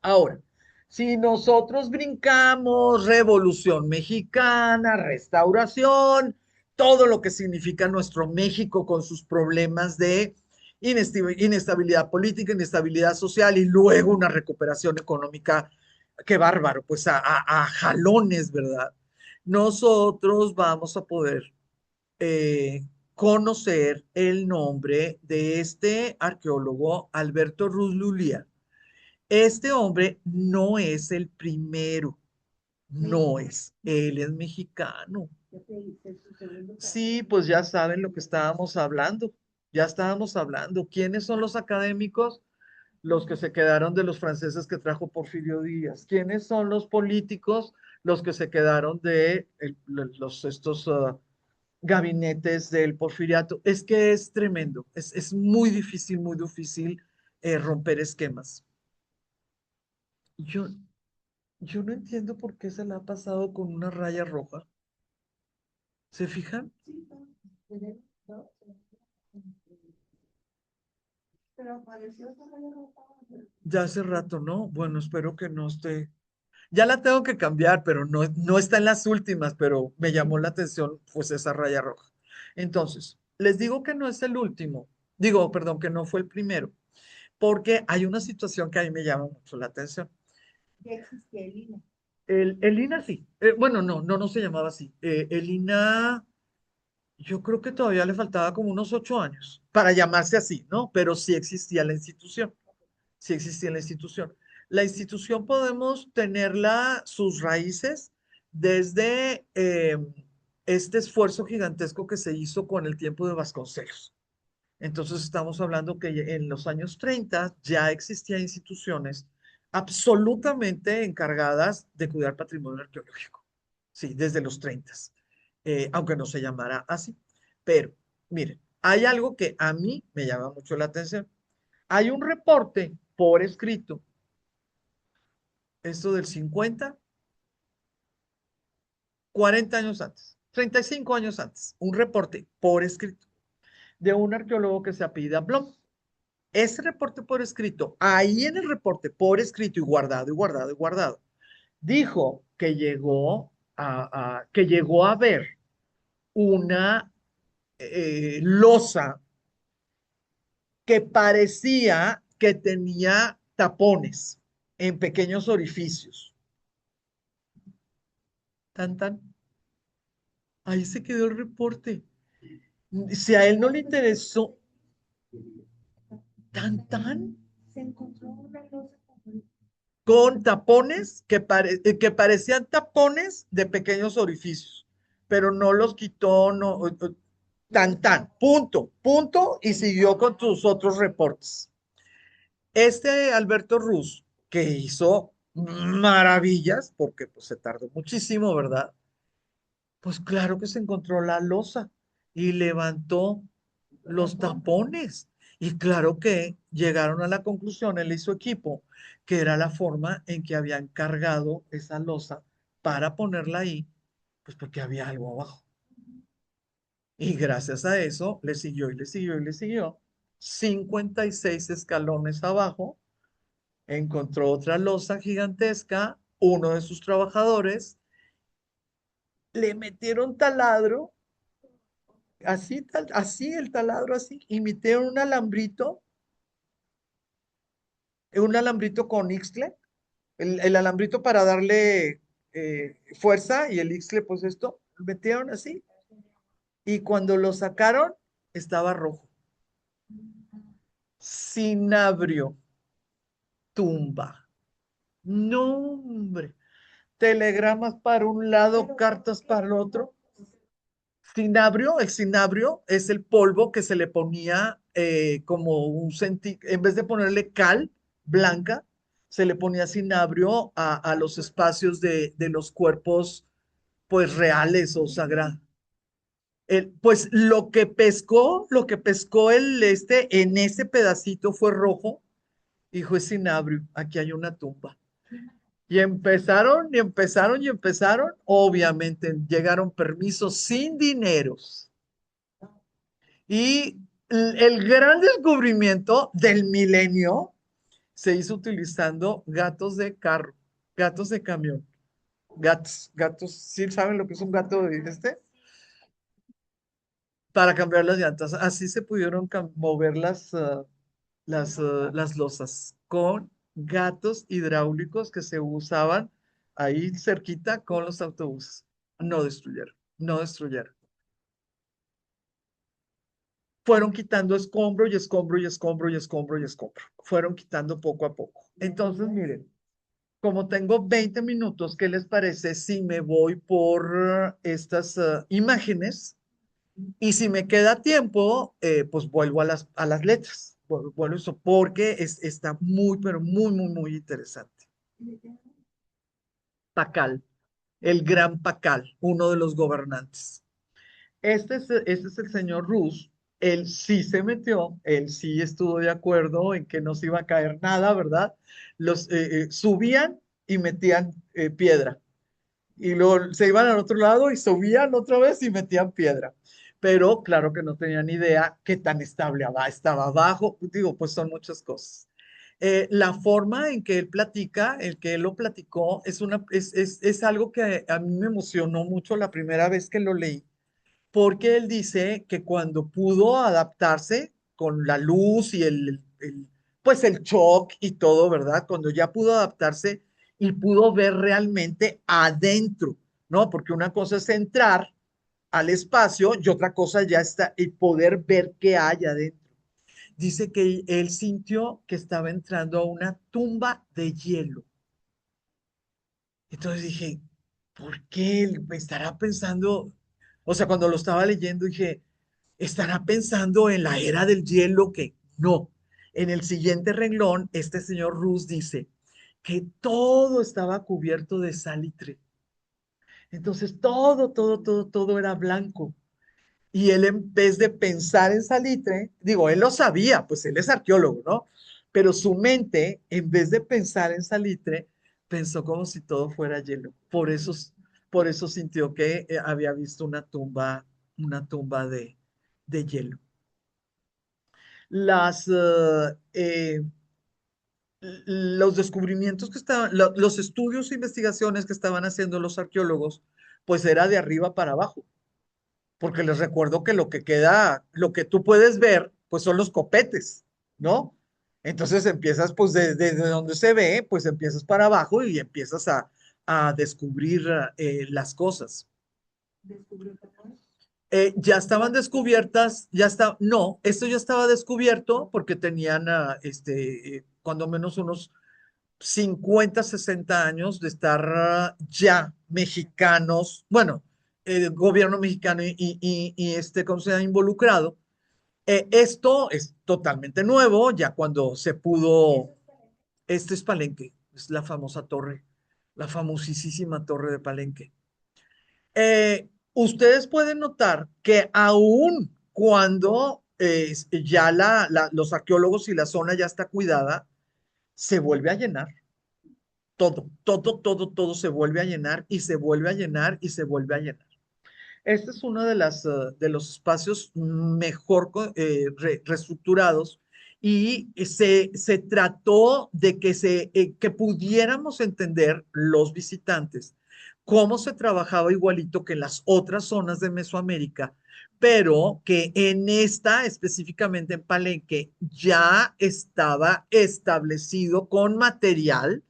Ahora, si nosotros brincamos Revolución Mexicana, Restauración, todo lo que significa nuestro México con sus problemas de inestabilidad política, inestabilidad social y luego una recuperación económica, qué bárbaro, pues a jalones, ¿verdad? Nosotros vamos a poder eh, conocer el nombre de este arqueólogo Alberto Ruz Lulia. Este hombre no es el primero, no es, él es mexicano. Sí, pues ya saben lo que estábamos hablando, ya estábamos hablando. ¿Quiénes son los académicos? Los que se quedaron de los franceses que trajo Porfirio Díaz. ¿Quiénes son los políticos? Los que se quedaron de estos gabinetes del porfiriato. Es que es tremendo, es muy difícil romper esquemas. Yo, Yo no entiendo por qué se la ha pasado con una raya roja. ¿Se fijan? Ya hace rato, ¿no? Bueno, espero que no esté. Ya la tengo que cambiar, pero no está en las últimas, pero me llamó la atención, pues esa raya roja. Entonces, les digo que no es el último. Digo, perdón, que no fue el primero, porque hay una situación que a mí me llama mucho la atención. Ya existía el INA. El INA sí. Bueno, no se llamaba así. El INA. Yo creo que todavía le faltaba como unos 8 años para llamarse así, ¿no? Pero sí existía la institución, sí existía la institución. La institución podemos tenerla, sus raíces, desde este esfuerzo gigantesco que se hizo con el tiempo de Vasconcelos. Entonces estamos hablando que en los años 30 ya existían instituciones absolutamente encargadas de cuidar patrimonio arqueológico. Sí, desde los 30, aunque no se llamara así. Pero, miren, hay algo que a mí me llama mucho la atención. Hay un reporte por escrito, esto del 50, 40 años antes, 35 años antes, un reporte por escrito de un arqueólogo que se apellida Blom. Ese reporte por escrito, ahí en el reporte por escrito y guardado y guardado y guardado, dijo que que llegó a ver una losa que parecía que tenía tapones. en pequeños orificios. Tan, tan. Ahí se quedó el reporte. Si a él no le interesó, tan, tan, Se encontró una losa con tapones que parecían tapones de pequeños orificios, pero no los quitó, no, tan, tan, punto, punto, y siguió con tus otros reportes. Este Alberto Ruz, que hizo maravillas, porque pues se tardó muchísimo, ¿verdad? Pues claro que se encontró la losa y levantó los tapones. Y claro que llegaron a la conclusión, él y su equipo, que era la forma en que habían cargado esa losa para ponerla ahí, pues porque había algo abajo. Y gracias a eso le siguió y le siguió y le siguió. 56 escalones abajo, encontró otra losa gigantesca, uno de sus trabajadores, le metieron taladro, así, así el taladro, así, y metieron un alambrito con ixtle, el alambrito para darle fuerza y el ixtle, pues esto, lo metieron así, y cuando lo sacaron, estaba rojo. Cinabrio, tumba. No, hombre. Telegramas para un lado, cartas para el otro. Cinabrio, el cinabrio es el polvo que se le ponía como en vez de ponerle cal blanca, se le ponía cinabrio a los espacios de los cuerpos pues reales o sagrados. Pues lo que pescó en ese pedacito fue rojo, hijo es cinabrio, aquí hay una tumba. Y empezaron, y empezaron, y empezaron. Obviamente llegaron permisos sin dineros. Y el gran descubrimiento del milenio se hizo utilizando gatos de carro, gatos de camión, gatos, ¿sí saben lo que es un gato de este? Para cambiar las llantas. Así se pudieron mover las losas con gatos hidráulicos que se usaban ahí cerquita con los autobuses. No destruyeron, no destruyeron. Fueron quitando escombro y escombro y escombro y escombro y escombro. Fueron quitando poco a poco. Entonces, miren, como tengo 20 minutos, ¿qué les parece si me voy por estas imágenes? Y si me queda tiempo, pues vuelvo a las letras. Vuelvo a eso, porque está muy, pero muy, muy, muy interesante. Pacal, el gran Pacal, uno de los gobernantes. Este es el señor Rus. Él sí se metió, él sí estuvo de acuerdo en que no se iba a caer nada, ¿verdad? Subían y metían piedra. Y luego se iban al otro lado y subían otra vez y metían piedra. Pero claro que no tenían idea qué tan estable estaba abajo. Digo, pues son muchas cosas. La forma en que él platica, el que él lo platicó, es algo que a mí me emocionó mucho la primera vez que lo leí, porque él dice que cuando pudo adaptarse con la luz y pues el shock y todo, ¿verdad? Cuando ya pudo adaptarse y pudo ver realmente adentro, ¿no? Porque una cosa es entrar al espacio y otra cosa ya está el poder ver qué hay adentro. Dice que él sintió que estaba entrando a una tumba de hielo. Entonces dije, ¿por qué él me estará pensando? O sea, cuando lo estaba leyendo dije, ¿estará pensando en la era del hielo? Que no. En el siguiente renglón, este señor Rus dice que todo estaba cubierto de salitre. Entonces todo era blanco. Y él en vez de pensar en salitre, digo, él lo sabía, pues él es arqueólogo, ¿no? Pero su mente, en vez de pensar en salitre, pensó como si todo fuera hielo. Por eso sintió que había visto una tumba de hielo. Las, los descubrimientos que estaban, los estudios e investigaciones que estaban haciendo los arqueólogos, pues era de arriba para abajo, porque les recuerdo que lo que queda, lo que tú puedes ver, pues son los copetes, ¿no? Entonces empiezas, pues desde donde se ve, pues empiezas para abajo y empiezas a descubrir las cosas. Ya estaban descubiertas, ya está, no, esto ya estaba descubierto porque tenían, cuando menos unos 50, 60 años de estar ya mexicanos, bueno, el gobierno mexicano ¿cómo se llama? Involucrado. Esto es totalmente nuevo, ya cuando se pudo, este es Palenque, es la famosa torre, la famosísima torre de Palenque. Ustedes pueden notar que aún cuando ya los arqueólogos y la zona ya está cuidada, se vuelve a llenar. Todo, todo, todo, todo se vuelve a llenar y se vuelve a llenar y se vuelve a llenar. Este es uno de los espacios mejor reestructurados y se trató de que pudiéramos entender los visitantes cómo se trabajaba igualito que en las otras zonas de Mesoamérica, pero que en esta, específicamente en Palenque, ya estaba establecido con material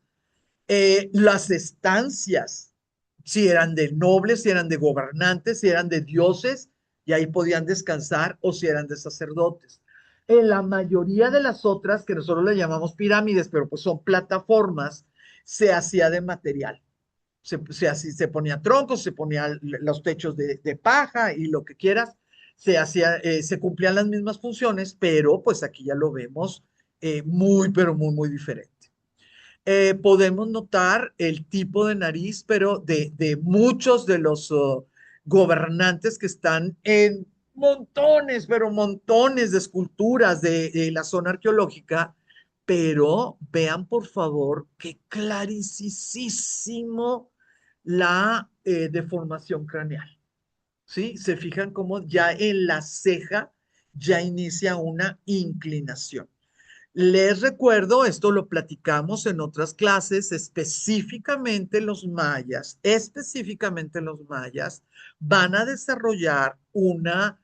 las estancias, si eran de nobles, si eran de gobernantes, si eran de dioses, y ahí podían descansar, o si eran de sacerdotes. En la mayoría de las otras, que nosotros le llamamos pirámides, pero pues son plataformas, se hacía de material. Se ponía troncos, se ponían los techos de paja y lo que quieras, se cumplían las mismas funciones, pero pues aquí ya lo vemos muy, pero muy, muy diferente. Podemos notar el tipo de nariz, pero de muchos de los gobernantes que están en montones, pero montones de esculturas de la zona arqueológica, pero vean por favor qué clarísimo la deformación craneal, ¿sí? Se fijan cómo ya en la ceja ya inicia una inclinación. Les recuerdo, esto lo platicamos en otras clases, específicamente los mayas van a desarrollar una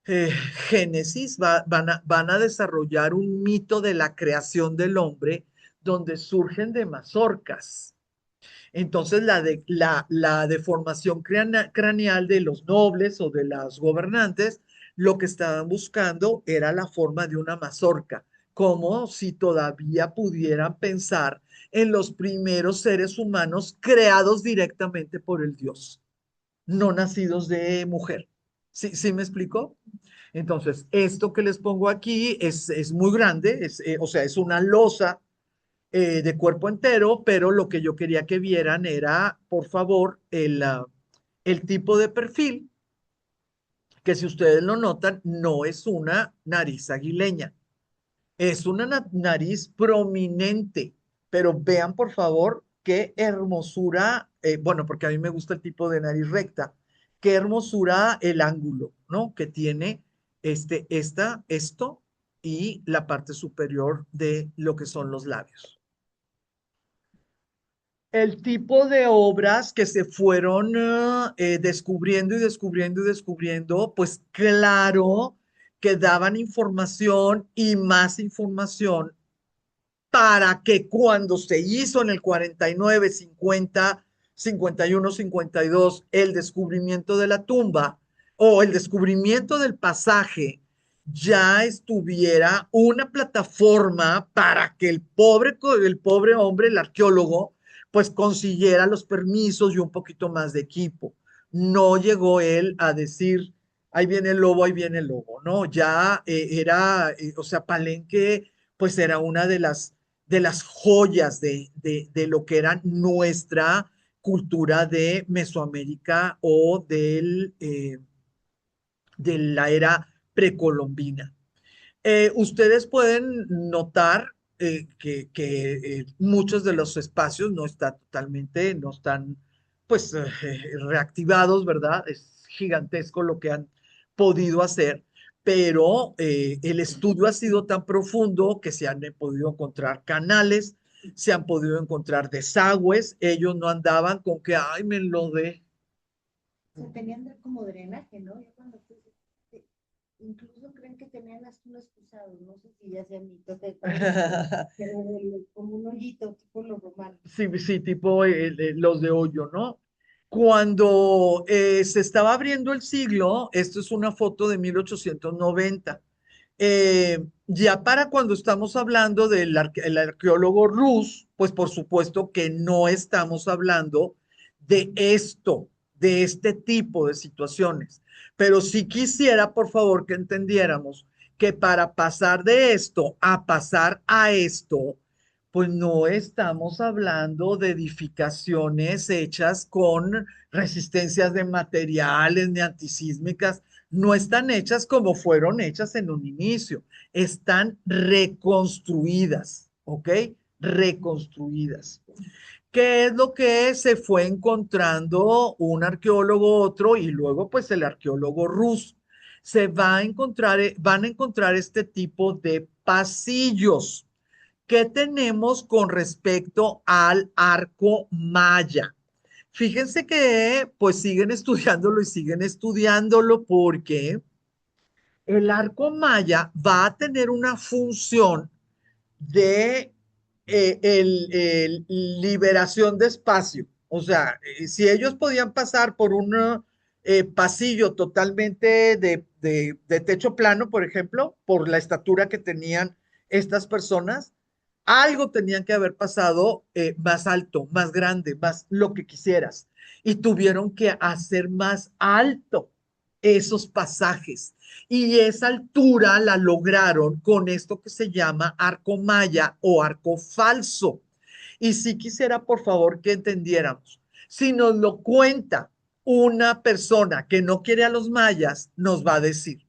eh, génesis, van a desarrollar un mito de la creación del hombre donde surgen de mazorcas. Entonces, la deformación craneal de los nobles o de los gobernantes, lo que estaban buscando era la forma de una mazorca, como si todavía pudieran pensar en los primeros seres humanos creados directamente por el Dios, no nacidos de mujer. ¿Sí me explico? Entonces, esto que les pongo aquí es muy grande, o sea, es una losa de cuerpo entero, pero lo que yo quería que vieran era, por favor, el tipo de perfil, que si ustedes lo notan, no es una nariz aguileña, es una nariz prominente, pero vean, por favor, qué hermosura, bueno, porque a mí me gusta el tipo de nariz recta, qué hermosura el ángulo, ¿no? Que tiene esto y la parte superior de lo que son los labios. El tipo de obras que se fueron descubriendo y descubriendo y descubriendo, pues claro que daban información y más información para que cuando se hizo en el 49, 50, 51, 52 el descubrimiento de la tumba o el descubrimiento del pasaje, ya estuviera una plataforma para que el pobre hombre, el arqueólogo, pues consiguiera los permisos y un poquito más de equipo. No llegó él a decir, ahí viene el lobo, ahí viene el lobo, ¿no? Ya o sea, Palenque, pues era una de las joyas de lo que era nuestra cultura de Mesoamérica o de la era precolombina. Ustedes pueden notar que muchos de los espacios no están pues reactivados, ¿verdad? Es gigantesco lo que han podido hacer, pero el estudio ha sido tan profundo que se han podido encontrar canales, se han podido encontrar desagües, ellos no andaban con que, ay, me lo de. Se tenían como drenaje, ¿no? incluso creen que tenían hasta un excusado, no sé si ya sea mito, pero como un hoyito, tipo los romanos. Sí, sí, tipo los de hoyo, ¿no? Cuando se estaba abriendo el siglo, esto es una foto de 1890. Ya para cuando estamos hablando del el arqueólogo Rus, pues por supuesto que no estamos hablando de esto, de este tipo de situaciones. Pero sí quisiera, por favor, que entendiéramos que para pasar de esto a pasar a esto, pues no estamos hablando de edificaciones hechas con resistencias de materiales ni antisísmicas, no están hechas como fueron hechas en un inicio, están reconstruidas, ¿ok? Reconstruidas. ¿Qué es lo que se fue encontrando un arqueólogo otro y luego pues el arqueólogo ruso? Se va a encontrar, van a encontrar este tipo de pasillos. ¿Qué tenemos con respecto al arco maya? Fíjense que pues siguen estudiándolo y siguen estudiándolo porque el arco maya va a tener una función de liberación de espacio. O sea, si ellos podían pasar por un pasillo totalmente de techo plano, por ejemplo, por la estatura que tenían estas personas, algo tenían que haber pasado más alto, más grande, más lo que quisieras. Y tuvieron que hacer más alto esos pasajes. Y esa altura la lograron con esto que se llama arco maya o arco falso. Y sí quisiera, por favor, que entendiéramos. Si nos lo cuenta una persona que no quiere a los mayas, nos va a decir,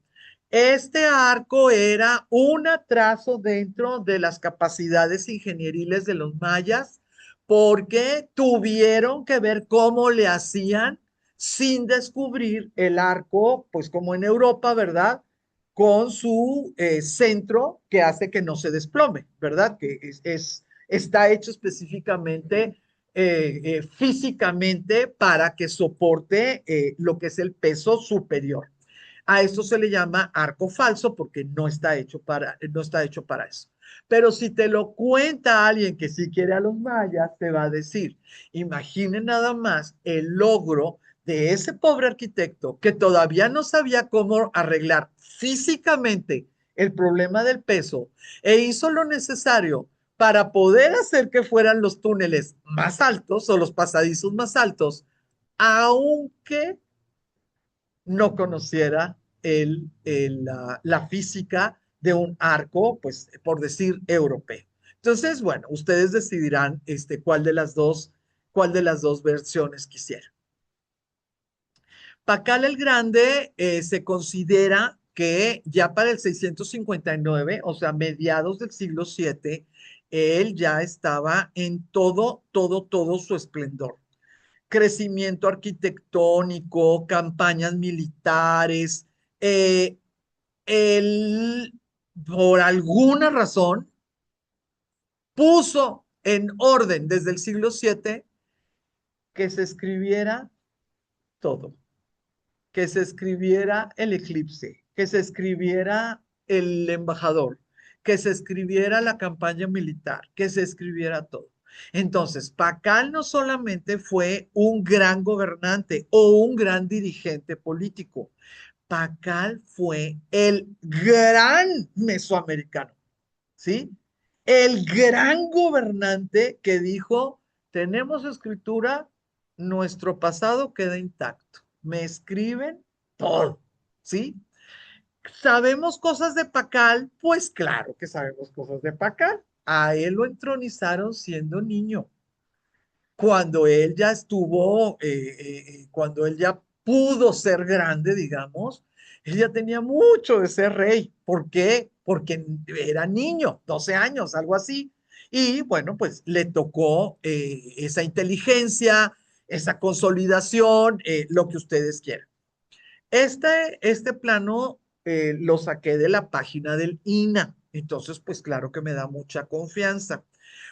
este arco era un atraso dentro de las capacidades ingenieriles de los mayas porque tuvieron que ver cómo le hacían sin descubrir el arco, pues como en Europa, ¿verdad? Con su centro que hace que no se desplome, ¿verdad? Que está hecho específicamente, físicamente, para que soporte lo que es el peso superior. A esto se le llama arco falso porque no está hecho para eso. Pero si te lo cuenta alguien que sí quiere a los mayas, te va a decir, imaginen nada más el logro de ese pobre arquitecto que todavía no sabía cómo arreglar físicamente el problema del peso e hizo lo necesario para poder hacer que fueran los túneles más altos o los pasadizos más altos, aunque no conociera la física de un arco, pues por decir europeo. Entonces, bueno, ustedes decidirán cuál de las dos versiones quisieran. Pacal el Grande se considera que ya para el 659, o sea, mediados del siglo VII, él ya estaba en todo su esplendor. Crecimiento arquitectónico, campañas militares. eh, Él, por alguna razón, puso en orden desde el siglo VII que se escribiera todo, que se escribiera el eclipse, que se escribiera el embajador, que se escribiera la campaña militar, que se escribiera todo. Entonces, Pacal no solamente fue un gran gobernante o un gran dirigente político, Pacal fue el gran mesoamericano, ¿sí? El gran gobernante que dijo, tenemos escritura, nuestro pasado queda intacto. Me escriben todo, ¿sí? ¿Sabemos cosas de Pacal? Pues claro que sabemos cosas de Pacal. A él lo entronizaron siendo niño. Cuando él ya estuvo, cuando él ya pudo ser grande, digamos, él ya tenía mucho de ser rey. ¿Por qué? Porque era niño, 12 años, algo así. Y bueno, pues le tocó esa inteligencia, esa consolidación, lo que ustedes quieran. Este plano lo saqué de la página del INA, entonces pues claro que me da mucha confianza.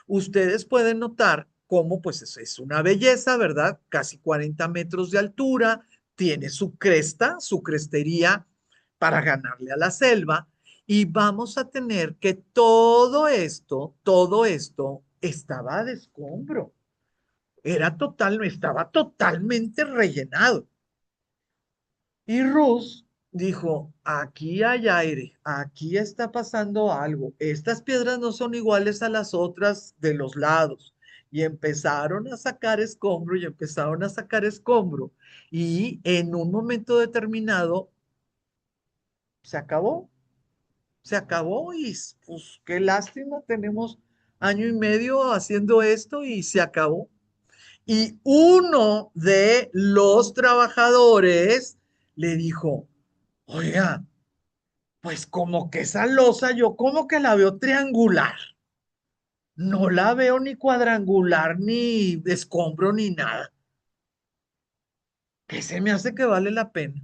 Ustedes pueden notar cómo pues es una belleza, ¿verdad? Casi 40 metros de altura, tiene su cresta, su crestería, para ganarle a la selva y vamos a tener que todo esto estaba de escombro. Estaba totalmente rellenado. Y Rus dijo, aquí hay aire, aquí está pasando algo. Estas piedras no son iguales a las otras de los lados. Y empezaron a sacar escombro y empezaron a sacar escombro. Y en un momento determinado se acabó, se acabó y pues qué lástima, tenemos año y medio haciendo esto y se acabó. Y uno de los trabajadores le dijo, oiga, pues como que esa losa yo como que la veo triangular. No la veo ni cuadrangular, ni de escombro, ni nada. ¿Qué se me hace que vale la pena?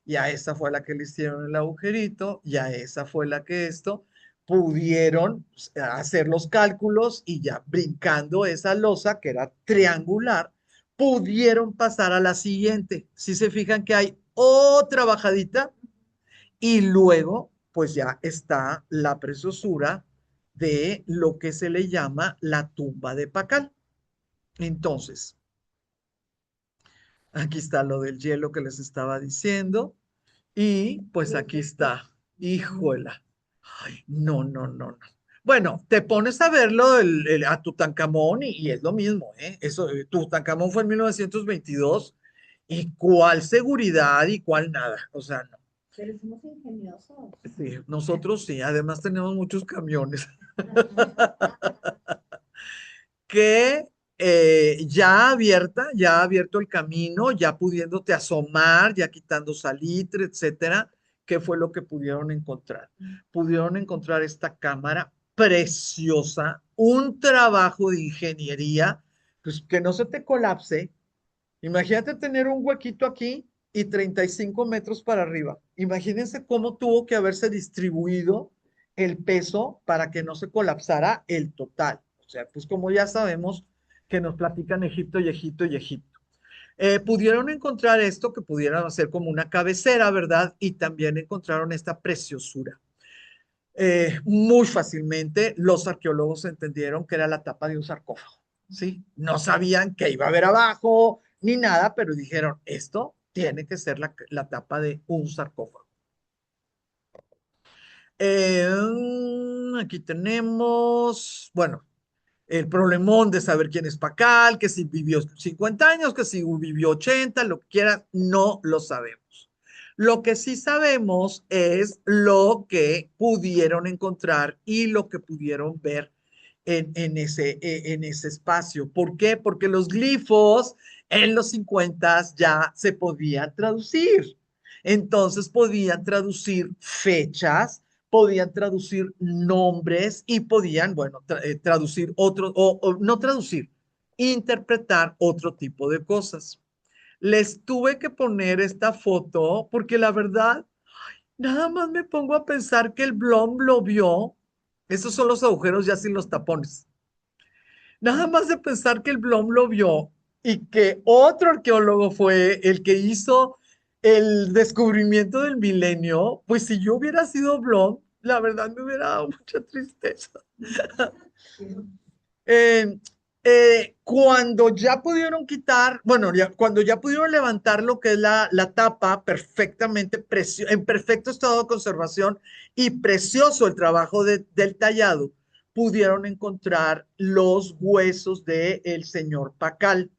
Y a esa fue la que le hicieron el agujerito, y a esa fue la que esto pudieron hacer los cálculos y ya brincando esa losa que era triangular, pudieron pasar a la siguiente. Si se fijan que hay otra bajadita y luego pues ya está la preciosura de lo que se le llama la tumba de Pacal. Entonces, aquí está lo del hielo que les estaba diciendo. Y pues aquí está, híjola. Ay, no, no, no, no. Bueno, te pones a verlo a Tutankamón y es lo mismo, ¿eh? Eso, Tutankamón fue en 1922 y cuál seguridad y cuál nada. O sea, no. Pero somos ingeniosos. Sí, nosotros sí, además tenemos muchos camiones que ya abierto el camino, ya pudiéndote asomar, ya quitando salitre, etcétera, ¿qué fue lo que pudieron encontrar? Pudieron encontrar esta cámara preciosa, un trabajo de ingeniería, pues que no se te colapse. Imagínate tener un huequito aquí y 35 metros para arriba. Imagínense cómo tuvo que haberse distribuido el peso para que no se colapsara el total. O sea, pues como ya sabemos que nos platican Egipto y Egipto y Egipto. Pudieron encontrar esto que pudieran hacer como una cabecera, ¿verdad? Y también encontraron esta preciosura. Muy fácilmente los arqueólogos entendieron que era la tapa de un sarcófago, ¿sí? No sabían qué iba a haber abajo ni nada, pero dijeron, esto tiene que ser la tapa de un sarcófago. Aquí tenemos, bueno, el problemón de saber quién es Pacal, que si vivió 50 años, que si vivió 80, lo que quieras, no lo sabemos. Lo que sí sabemos es lo que pudieron encontrar y lo que pudieron ver en ese espacio. ¿Por qué? Porque los glifos en los 50 ya se podían traducir. Entonces podían traducir fechas, podían traducir nombres y podían, bueno, traducir otro, o no traducir, interpretar otro tipo de cosas. Les tuve que poner esta foto porque la verdad, nada más me pongo a pensar que el Blom lo vio. Esos son los agujeros ya sin los tapones. Nada más de pensar que el Blom lo vio y que otro arqueólogo fue el que hizo el descubrimiento del milenio, pues si yo hubiera sido Blom, la verdad me hubiera dado mucha tristeza. Eh, cuando ya pudieron quitar, bueno, cuando ya pudieron levantar lo que es la tapa perfectamente, en perfecto estado de conservación y precioso el trabajo del tallado, pudieron encontrar los huesos del señor Pacal.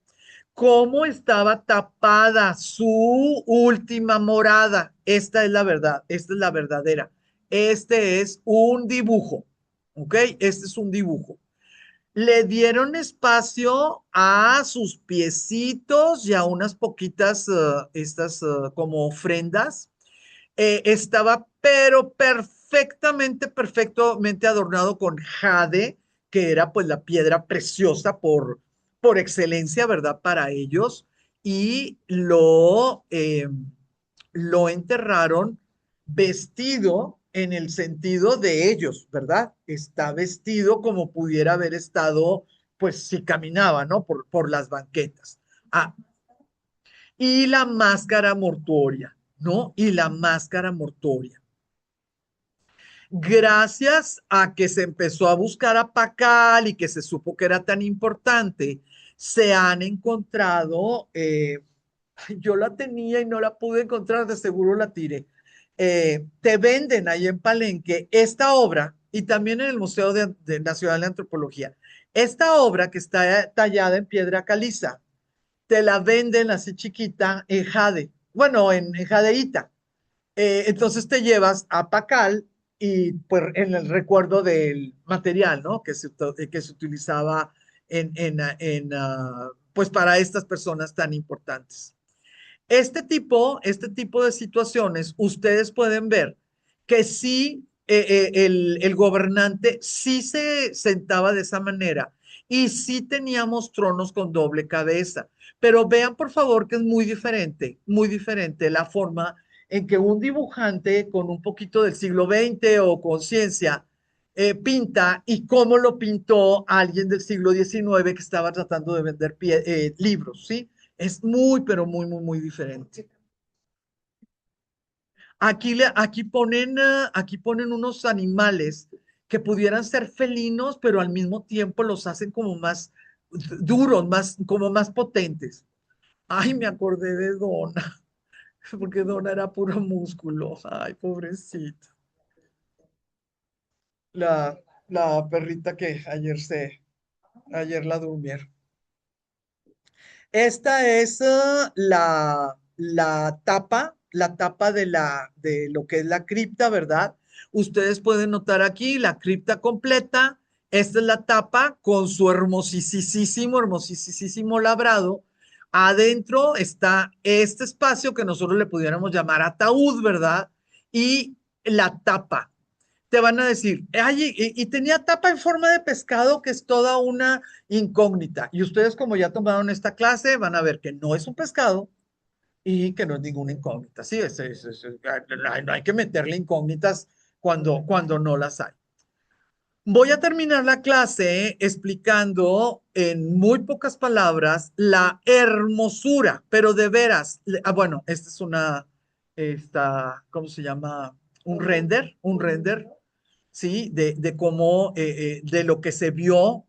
¿Cómo estaba tapada su última morada? Esta es la verdad, esta es la verdadera. Este es un dibujo, ¿ok? Este es un dibujo. Le dieron espacio a sus piecitos y a unas poquitas, estas como ofrendas. Estaba pero perfectamente adornado con jade, que era pues la piedra preciosa por excelencia, ¿verdad? Para ellos. Y lo enterraron vestido en el sentido de ellos, ¿verdad? Está vestido como pudiera haber estado, pues si caminaba, ¿no? Por las banquetas. Ah, y la máscara mortuoria. ¿no? Y la máscara mortuoria. Gracias a que se empezó a buscar a Pacal y que se supo que era tan importante, se han encontrado, yo la tenía y no la pude encontrar, de seguro la tiré. Te venden ahí en Palenque esta obra y también en el Museo Nacional de Antropología. Esta obra que está tallada en piedra caliza, te la venden así chiquita en jade, bueno, en jadeíta. Entonces te llevas a Pacal y pues en el recuerdo del material, ¿no? Que se utilizaba pues para estas personas tan importantes. Este tipo de situaciones, ustedes pueden ver que sí, el gobernante sí se sentaba de esa manera y sí teníamos tronos con doble cabeza. Pero vean, por favor, que es muy diferente la forma en que un dibujante con un poquito del siglo XX o conciencia pinta y cómo lo pintó alguien del siglo XIX que estaba tratando de vender libros, ¿sí? Es muy, pero muy, muy, muy diferente. Aquí ponen unos animales que pudieran ser felinos, pero al mismo tiempo los hacen como más duros, como más potentes. Ay, me acordé de Donna, porque Donna era puro músculo. Ay, pobrecita. La, la perrita que ayer la durmieron. Esta es la tapa de lo que es la cripta, ¿verdad? Ustedes pueden notar aquí la cripta completa. Esta es la tapa con su hermosísimo labrado. Adentro está este espacio que nosotros le pudiéramos llamar ataúd, ¿verdad? Y la tapa te van a decir, ay, y tenía tapa en forma de pescado, que es toda una incógnita. Y ustedes, como ya tomaron esta clase, van a ver que no es un pescado y que no es ninguna incógnita. Sí, no hay que meterle incógnitas cuando no las hay. Voy a terminar la clase explicando en muy pocas palabras la hermosura, pero de veras, bueno, esta es ¿cómo se llama? Un render, ¿sí? De cómo, de lo que se vio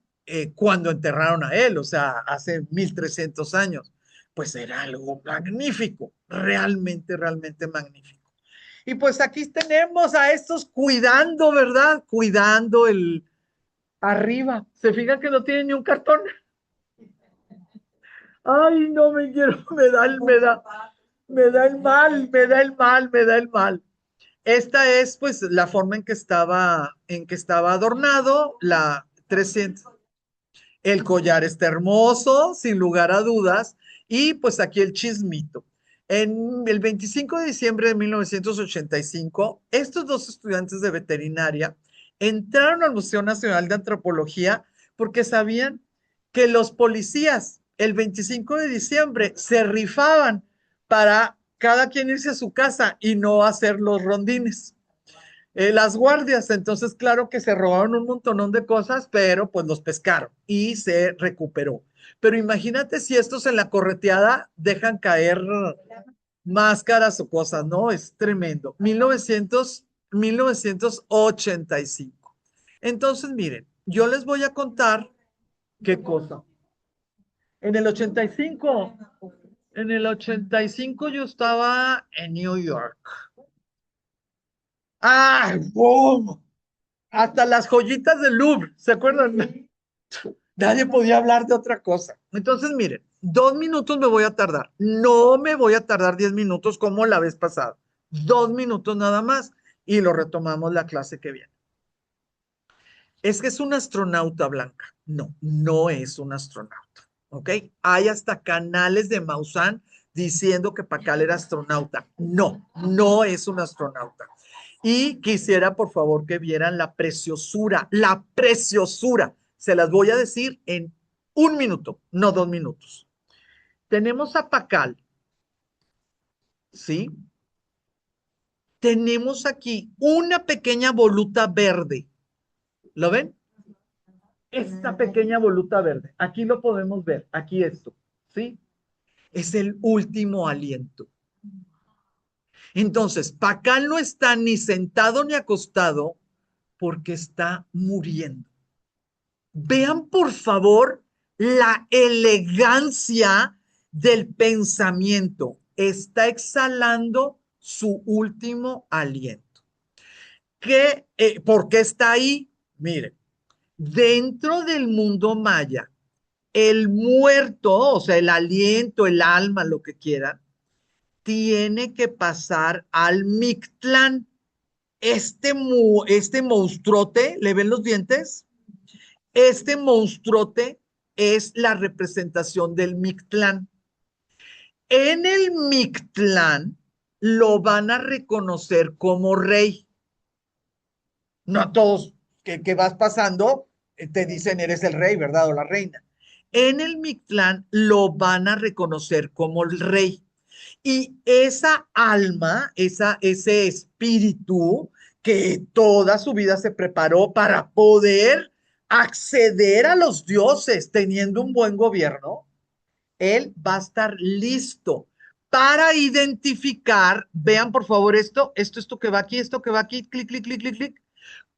cuando enterraron a él, o sea, hace 1300 años. Pues era algo magnífico, realmente, realmente magnífico. Y pues aquí tenemos a estos cuidando, ¿verdad? Cuidando el arriba. ¿Se fijan que no tienen ni un cartón? Ay, no me quiero, me da el mal. Esta es pues la forma en que estaba adornado, la 300. El collar está hermoso, sin lugar a dudas, y pues aquí el chismito. En el 25 de diciembre de 1985, estos dos estudiantes de veterinaria entraron al Museo Nacional de Antropología porque sabían que los policías el 25 de diciembre se rifaban para cada quien irse a su casa y no hacer los rondines. Las guardias, entonces claro que se robaron un montonón de cosas, pero pues los pescaron y se recuperó. Pero imagínate si estos en la correteada dejan caer máscaras o cosas, ¿no? Es tremendo. 1985. Entonces, miren, yo les voy a contar qué cosa. En el 85, yo estaba en New York. ¡Ah! ¡Boom! Hasta las joyitas del Louvre, ¿se acuerdan? Nadie podía hablar de otra cosa. Entonces, miren, 2 minutos me voy a tardar. No me voy a tardar 10 minutos como la vez pasada. 2 minutos nada más y lo retomamos la clase que viene. Es que es un astronauta, Blanca. No, no es un astronauta. ¿Ok? Hay hasta canales de Maussan diciendo que Pacal era astronauta. No, no es un astronauta. Y quisiera, por favor, que vieran la preciosura, la preciosura. Se las voy a decir en 1 minuto, no 2 minutos. Tenemos a Pacal, ¿sí? Tenemos aquí una pequeña voluta verde. ¿Lo ven? Esta pequeña voluta verde. Aquí lo podemos ver. Aquí esto, ¿sí? Es el último aliento. Entonces, Pakal no está ni sentado ni acostado porque está muriendo. Vean, por favor, la elegancia del pensamiento. Está exhalando su último aliento. ¿Por qué está ahí? Miren, dentro del mundo maya, el muerto, o sea, el aliento, el alma, lo que quieran, tiene que pasar al Mictlán. Este monstruote, ¿le ven los dientes? Este monstruote es la representación del Mictlán. En el Mictlán lo van a reconocer como rey. No a todos que vas pasando te dicen eres el rey, ¿verdad? O la reina. En el Mictlán lo van a reconocer como el rey. Y esa alma, ese espíritu que toda su vida se preparó para poder acceder a los dioses teniendo un buen gobierno, él va a estar listo para identificar, vean por favor esto que va aquí, clic, clic, clic, clic, clic,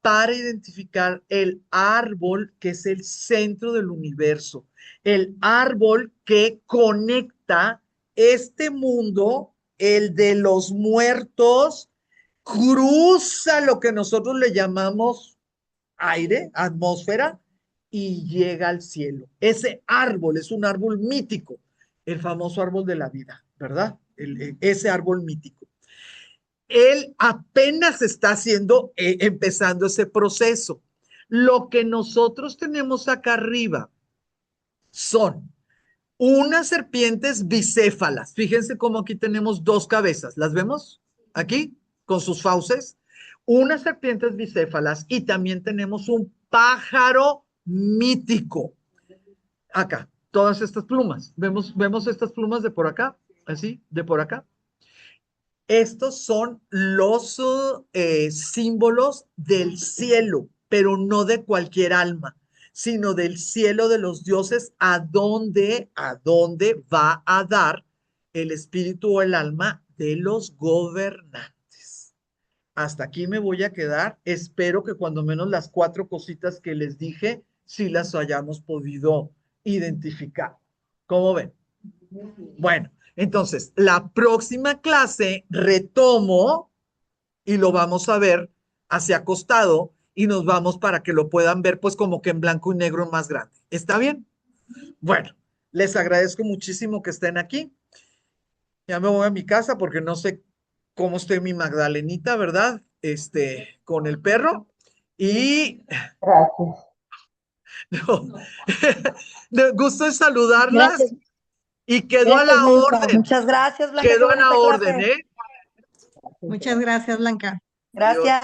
para identificar el árbol que es el centro del universo, el árbol que conecta este mundo, el de los muertos, cruza lo que nosotros le llamamos aire, atmósfera, y llega al cielo. Ese árbol es un árbol mítico, el famoso árbol de la vida, ¿verdad? Ese árbol mítico. Él apenas está empezando ese proceso. Lo que nosotros tenemos acá arriba son unas serpientes bicéfalas. Fíjense cómo aquí tenemos dos cabezas. ¿Las vemos? Aquí, con sus fauces. Unas serpientes bicéfalas y también tenemos un pájaro mítico. Acá, todas estas plumas. ¿Vemos estas plumas de por acá? Así, de por acá. Estos son los símbolos del cielo, pero no de cualquier alma, sino del cielo de los dioses, a dónde va a dar el espíritu o el alma de los gobernantes. Hasta aquí me voy a quedar. Espero que cuando menos las 4 cositas que les dije, sí las hayamos podido identificar. ¿Cómo ven? Bueno, entonces, la próxima clase retomo y lo vamos a ver hacia acostado y nos vamos para que lo puedan ver pues como que en blanco y negro más grande. ¿Está bien? Bueno, les agradezco muchísimo que estén aquí. Ya me voy a mi casa porque no sé cómo esté mi Magdalenita, ¿verdad? Con el perro. Y Gracias. no, de gusto en saludarlas Gracias. y quedó a Gracias, la Blanca. orden. Muchas gracias, Blanca. Qué Quedó a la bonita orden, clase. ¿eh? Muchas gracias, Blanca. Gracias.